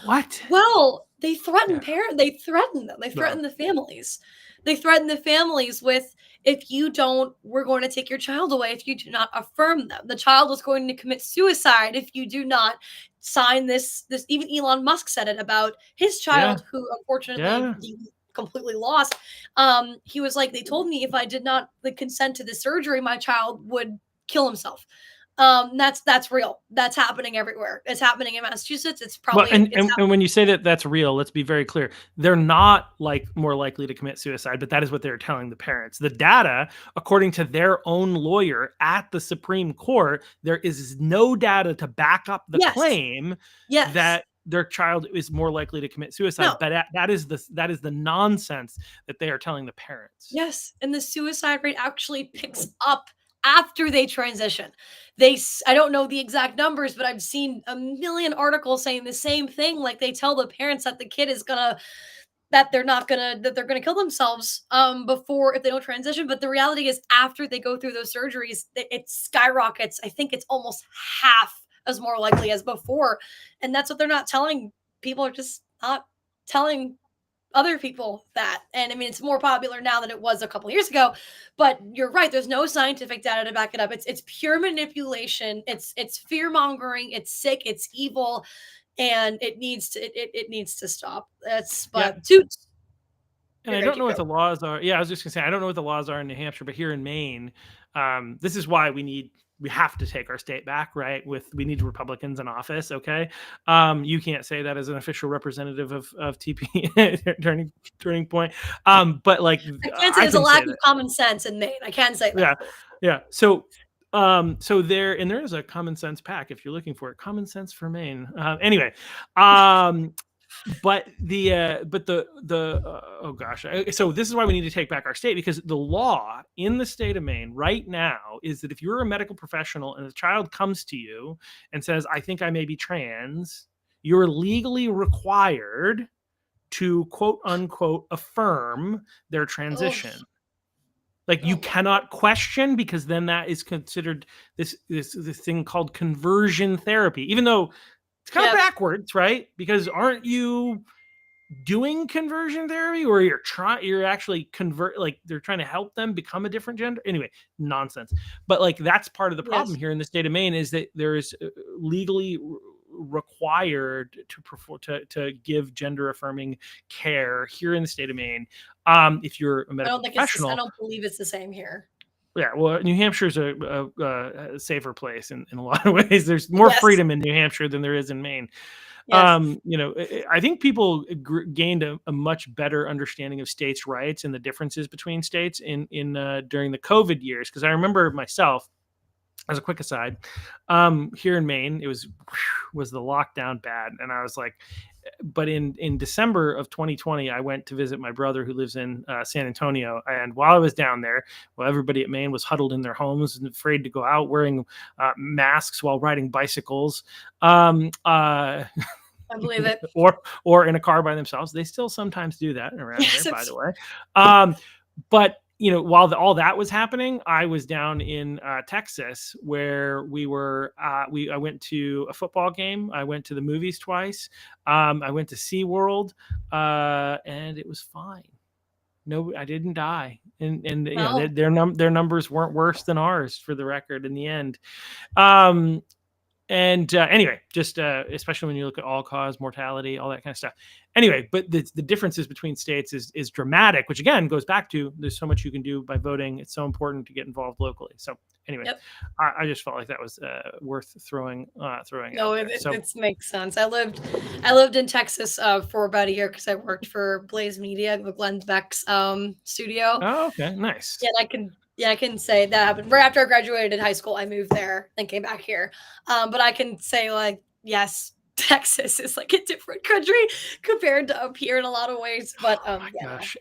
what? Well, they threaten Yeah. they threaten them. They Well, threaten the families. They threaten the families with, if you don't, we're going to take your child away if you do not affirm them. The child is going to commit suicide if you do not sign this. Even Elon Musk said it about his yeah. child, who unfortunately Yeah. he completely lost. He was like, they told me if I did not like, consent to the surgery, my child would kill himself. That's real. That's happening everywhere. It's happening in Massachusetts. It's Well, probably and, it's and and when you say that that's real, let's be very clear. They're not like more likely to commit suicide, but that is what they're telling the parents. The data, according to their own lawyer at the Supreme Court, there is no data to back up the yes, claim yes. that their child is more likely to commit suicide. No, But that is the nonsense that they are telling the parents. yes, and the suicide rate actually picks up after they transition. I don't know the exact numbers, but I've seen a million articles saying the same thing. Like, they tell the parents that the kid is gonna that they're not gonna that they're gonna kill themselves before, if they don't transition. But the reality is, after they go through those surgeries, it skyrockets. I think it's almost half as more likely as before, and that's what they're not telling people. Are just not telling other people that. And I mean, it's more popular now than it was a couple years ago. But you're right, there's no scientific data to back it up. It's pure manipulation. It's fear mongering. It's sick. It's evil, and it needs to stop. That's Yeah. but And you're I gonna don't know keep what going. the laws are. Yeah, I was just gonna say I don't know what the laws are in New Hampshire, but here in Maine, this is why we have to take our state back, right? We need Republicans in office. Okay, you can't say that as an official representative of TP turning point. But like I can say I there's a can lack say of that. common sense in Maine. I can say Yeah, that. yeah. So there is a common sense pack if you're looking for it. Common sense for Maine. Anyway, oh gosh, so this is why we need to take back our state, because the law in the state of Maine right now is that if you're a medical professional and a child comes to you and says, I think I may be trans, you're legally required to quote unquote affirm their Oh, transition. Like, you oh my cannot question, because then that is considered this thing called conversion therapy, even though it's kind of yep. backwards, right? Because aren't you doing conversion therapy, or you're actually convert, like they're trying to help them become a different gender? Anyway, nonsense. But like, that's part of the problem Yes. here in the state of Maine, is that there is legally required to perform to give gender affirming care here in the state of Maine, if you're a medical I professional. don't believe it's the same here. Yeah, well, New Hampshire's a safer place in a lot of ways. There's more Yes. freedom in New Hampshire than there is in Maine. Yes. I think people gained a much better understanding of states' rights and the differences between states in during the COVID years. Because I remember myself, as a quick aside, here in Maine, it was the lockdown bad, and I was like, but in December of 2020, I went to visit my brother who lives in San Antonio, and while I was down there, well, everybody at Maine was huddled in their homes and afraid to go out, wearing masks while riding bicycles. I believe it. or in a car by themselves. They still sometimes do that around here, Yes. by the way. But while all that was happening, I was down in Texas, where I went to a football game. I went to the movies twice. I went to SeaWorld, and it was fine. No, I didn't die, and Well, their numbers weren't worse than ours, for the record, in the end. Um, Anyway, just especially when you look at all-cause mortality, all that kind of stuff. Anyway, but the differences between states is dramatic, which again goes back to there's so much you can do by voting. It's so important to get involved locally. So anyway, Yep. I just felt like that was worth throwing No, out there. So it makes sense. I lived in Texas for about a year because I worked for Blaze Media, Glenn Beck's studio. oh, okay, nice. Yeah, I can say that happened right after I graduated high school. I moved there, then came back here. But I can say like, yes, Texas is like a different country compared to up here in a lot of ways. But Oh my yeah, no, gosh,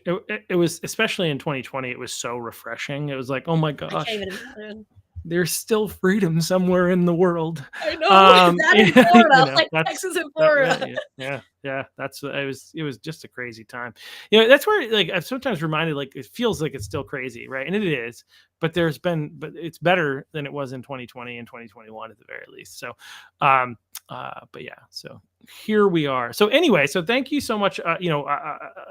it was, especially in 2020. It was so refreshing. It was like, oh my I can't gosh, even imagine. there's still freedom somewhere in the world. I know that in Florida, like That's Texas and that, Florida. yeah. That's it was just a crazy time. That's where like I'm sometimes reminded, like it feels like it's still crazy, right? And it is, but but it's better than it was in 2020 and 2021 at the very least. So, but yeah, so here we are. So anyway, so thank you so much.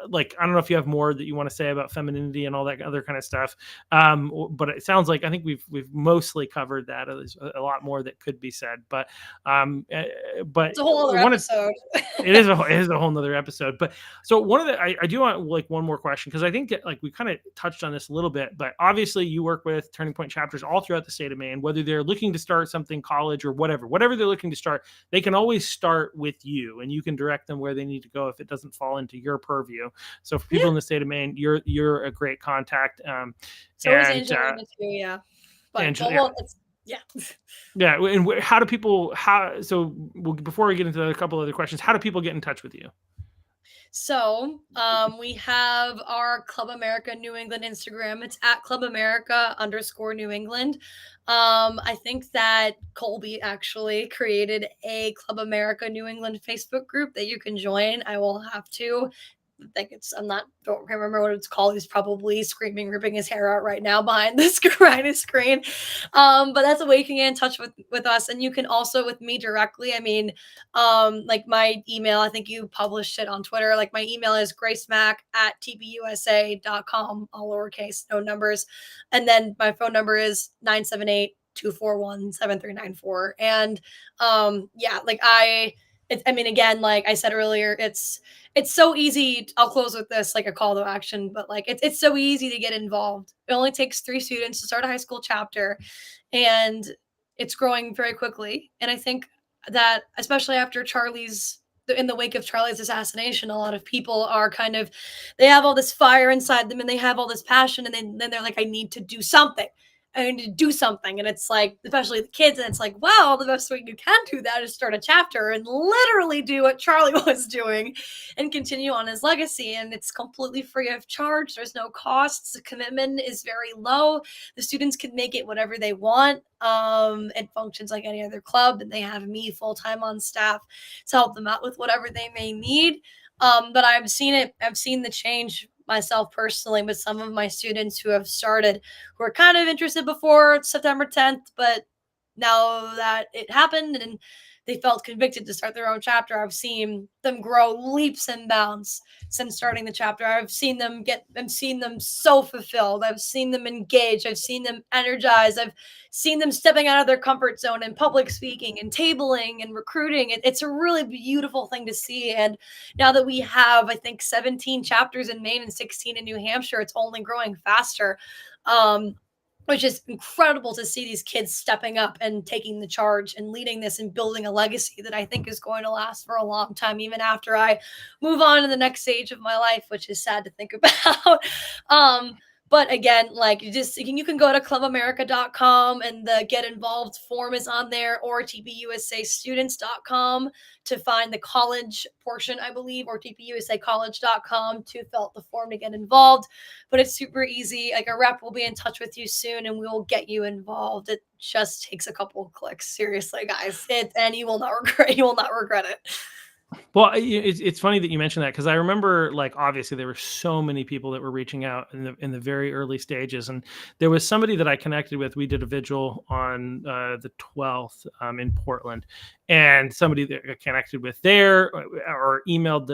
Like I don't know if you have more that you want to say about femininity and all that other kind of stuff. But it sounds like I think we've mostly covered that. There's a lot more that could be said, but It's a whole other episode. it is a whole nother episode. But so one of the I do want like one more question, because I think that, like we kind of touched on this a little bit, but obviously you work with Turning Point chapters all throughout the state of Maine, whether they're looking to start something, college or whatever they're looking to start, they can always start with you and you can direct them where they need to go if it doesn't fall into your purview. So for people in the state of Maine, you're a great contact. So is Angelina too, yeah. But yeah. Yeah. And how do people, before we get into a couple other questions, how do people get in touch with you? So we have our Club America New England Instagram. It's at Club America _New England. I think that Colby actually created a Club America New England Facebook group that you can join. I will have to. Don't remember what it's called. He's probably screaming, ripping his hair out right now behind his screen. But that's a way you can get in touch with us. And you can also with me directly. I mean, like my email, I think you published it on Twitter. Like my email is gracemack@tpusa.com, all lowercase, no numbers. And then my phone number is 978-241-7394. And again, like I said earlier, it's so easy. I'll close with this, like a call to action, but like it's so easy to get involved. It only takes 3 students to start a high school chapter, and it's growing very quickly. And I think that especially after in the wake of Charlie's assassination, a lot of people are they have all this fire inside them and they have all this passion, and then they're like, I need to do something. I need to do something. And it's like, especially the kids, and it's like, well, the best way you can do that is start a chapter and literally do what Charlie was doing and continue on his legacy. And it's completely free of charge. There's no costs. The commitment is very low. The students can make it whatever they want. It functions like any other club, and they have me full-time on staff to help them out with whatever they may need. But I've seen the change myself personally with some of my students who have started, who are kind of interested before September 10th, but now that it happened and they felt convicted to start their own chapter, I've seen them grow leaps and bounds since starting the chapter. I've seen them so fulfilled. I've seen them engaged. I've seen them energized. I've seen them stepping out of their comfort zone and public speaking and tabling and recruiting. It's a really beautiful thing to see. And now that we have, I think, 17 chapters in Maine and 16 in New Hampshire, it's only growing faster. Which is incredible to see these kids stepping up and taking the charge and leading this and building a legacy that I think is going to last for a long time, even after I move on to the next stage of my life, which is sad to think about. But again, like you can go to clubamerica.com and the get involved form is on there, or tpusastudents.com to find the college portion, I believe, or tpusacollege.com to fill out the form to get involved. But it's super easy. Like a rep will be in touch with you soon and we will get you involved. It just takes a couple of clicks. Seriously, guys. And you will not regret it. Well, it's funny that you mentioned that, because I remember, like, obviously there were so many people that were reaching out in the very early stages, and there was somebody that I connected with. We did a vigil on the 12th in Portland, and somebody that I connected with there or emailed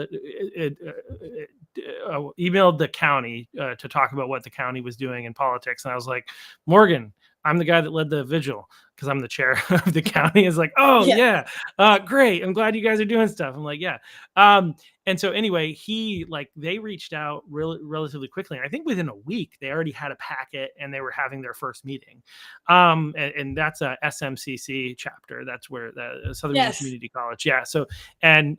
the county to talk about what the county was doing in politics, and I was like, Morgan, I'm the guy that led the vigil, because I'm the chair of the county, is like, oh yeah, great. I'm glad you guys are doing stuff. I'm like, yeah. And so anyway, they reached out relatively quickly. And I think within a week, they already had a packet and they were having their first meeting. And that's a SMCC chapter. That's where the Southern Maine Community College. Yeah. So, and,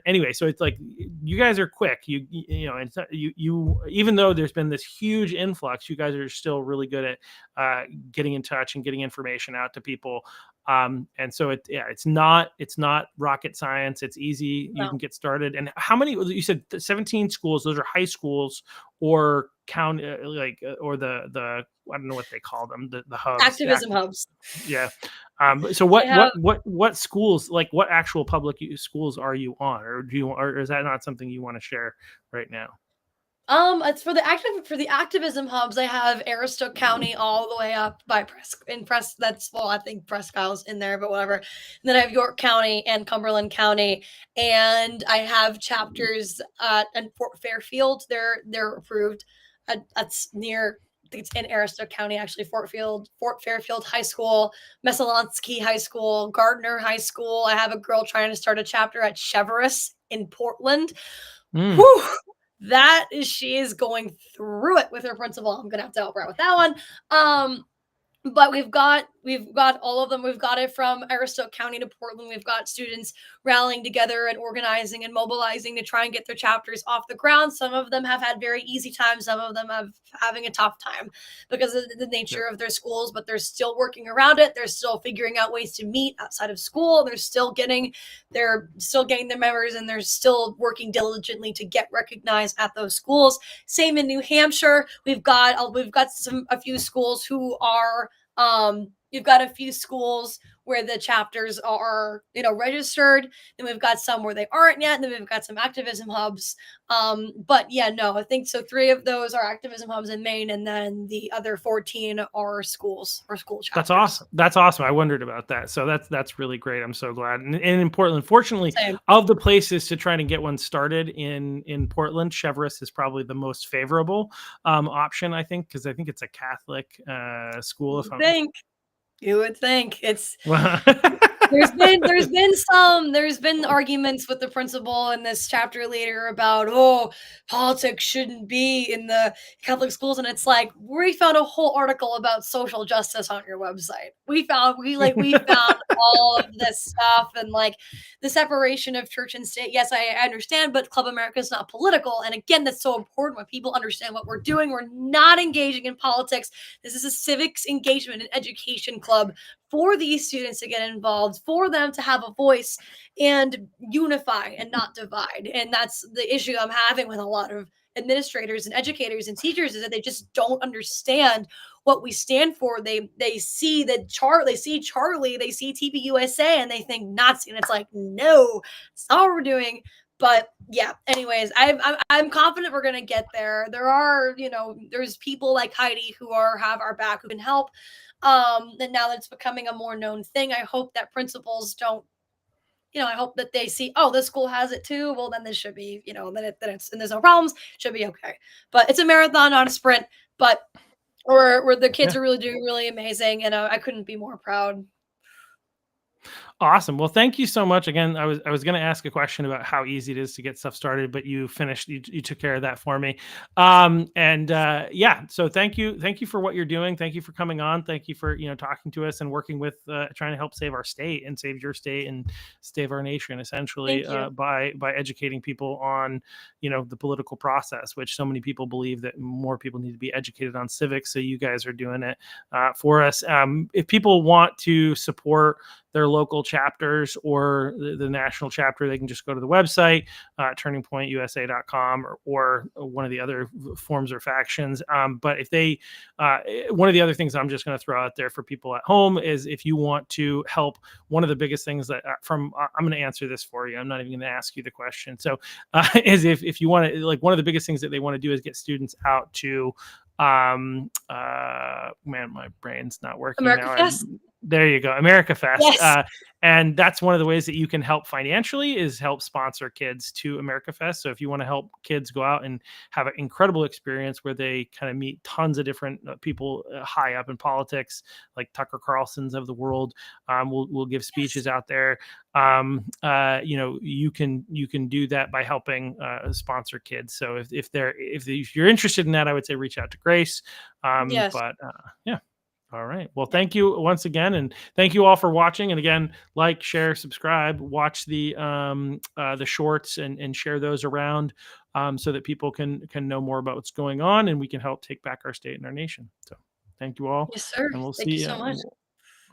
anyway, so it's like, you guys are quick. And you, even though there's been this huge influx, you guys are still really good at getting in touch and getting information out to people. And so it's not rocket science. It's easy. You can get started. And how many, you said 17 schools, those are high schools or county, or the, I don't know what they call them, the hubs. Activism hubs. Yeah. So what schools, like what actual public schools are you on, or is that not something you want to share right now? It's for the activism hubs. I have Aroostook County all the way up by Presque. That's, well, I think Presque Isle's in there, but whatever. And then I have York County and Cumberland County, and I have chapters in Fort Fairfield. They're approved. That's near. I think it's in Aroostook County, actually. Fort Fairfield High School, Messalonskee High School, Gardner High School. I have a girl trying to start a chapter at Cheverus in Portland. Whew. She is going through it with her principal. I'm gonna have to help her out with that one. But we've got all of them. We've got it from Aroostook County to Portland. We've got students rallying together and organizing and mobilizing to try and get their chapters off the ground. Some of them have had very easy times. Some of them having a tough time because of the nature of their schools, but they're still working around it. They're still figuring out ways to meet outside of school. They're still getting their members, and they're still working diligently to get recognized at those schools. Same in New Hampshire. We've got a few schools who are you've got a few schools where the chapters are, registered. Then we've got some where they aren't yet. And then we've got some activism hubs. But yeah, no, I think so. 3 of those are activism hubs in Maine, and then the other 14 are schools or school chapters. That's awesome. I wondered about that. So that's really great. I'm so glad. And in Portland, fortunately, of the places to try to get one started in Portland, Cheverus is probably the most favorable option, I think, because I think it's a Catholic school. You would think it's there's been arguments with the principal and this chapter leader about, politics shouldn't be in the Catholic schools, and it's like, we found a whole article about social justice on your website. We found all of this stuff, and like the separation of church and state. Yes, I understand, but Club America is not political, and again, that's so important when people understand what we're doing. We're not engaging in politics. This is a civics engagement and education club for these students to get involved, for them to have a voice and unify and not divide. And that's the issue I'm having with a lot of administrators and educators and teachers, is that they just don't understand what we stand for. They see they see Charlie, they see TV USA, and they think Nazi. And it's like, no, it's not what we're doing. But yeah, anyways, I'm confident we're going to get there. There are, there's people like Heidi who have our back, who can help. And now that it's becoming a more known thing, I hope that principals don't, I hope that they see, this school has it too. Well, then this should be, then it's, and there's no problems, should be okay. But it's a marathon, not a sprint. But where the kids are really doing really amazing, and I couldn't be more proud. Awesome. Well, thank you so much. Again, I was going to ask a question about how easy it is to get stuff started, but you took care of that for me. So thank you for what you're doing. Thank you for coming on. Thank you for, talking to us and working with, trying to help save our state and save your state and save our nation, essentially, by educating people on, the political process, which so many people believe that more people need to be educated on civics. So you guys are doing it for us. If people want to support their local chapters or the national chapter, they can just go to the website, turningpointusa.com, or one of the other forms or factions. But if they, one of the other things I'm just going to throw out there for people at home is, if you want to help, one of the biggest things that I'm going to answer this for you. I'm not even going to ask you the question. So is if you want to, one of the biggest things that they want to do is get students out to, man, my brain's not working America now. Fest. There you go, America Fest. Yes. And that's one of the ways that you can help financially is help sponsor kids to America Fest. So if you want to help kids go out and have an incredible experience where they kind of meet tons of different people high up in politics, like Tucker Carlson's of the world, we'll give speeches out there. You can do that by helping sponsor kids. So if you're interested in that, I would say reach out to Grace. Yes. But yeah. All right. Well, thank you once again, and thank you all for watching. And again, like, share, subscribe, watch the shorts and share those around, so that people can know more about what's going on, and we can help take back our state and our nation. So, thank you all, Yes, sir. and we'll Thank you see. so much.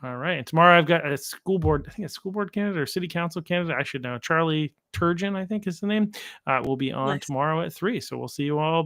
All right. And tomorrow I've got a school board. I think it's school board candidate or city council candidate. I should know. Charlie Turgeon, I think is the name. Will be on Nice. tomorrow at 3. So we'll see you all.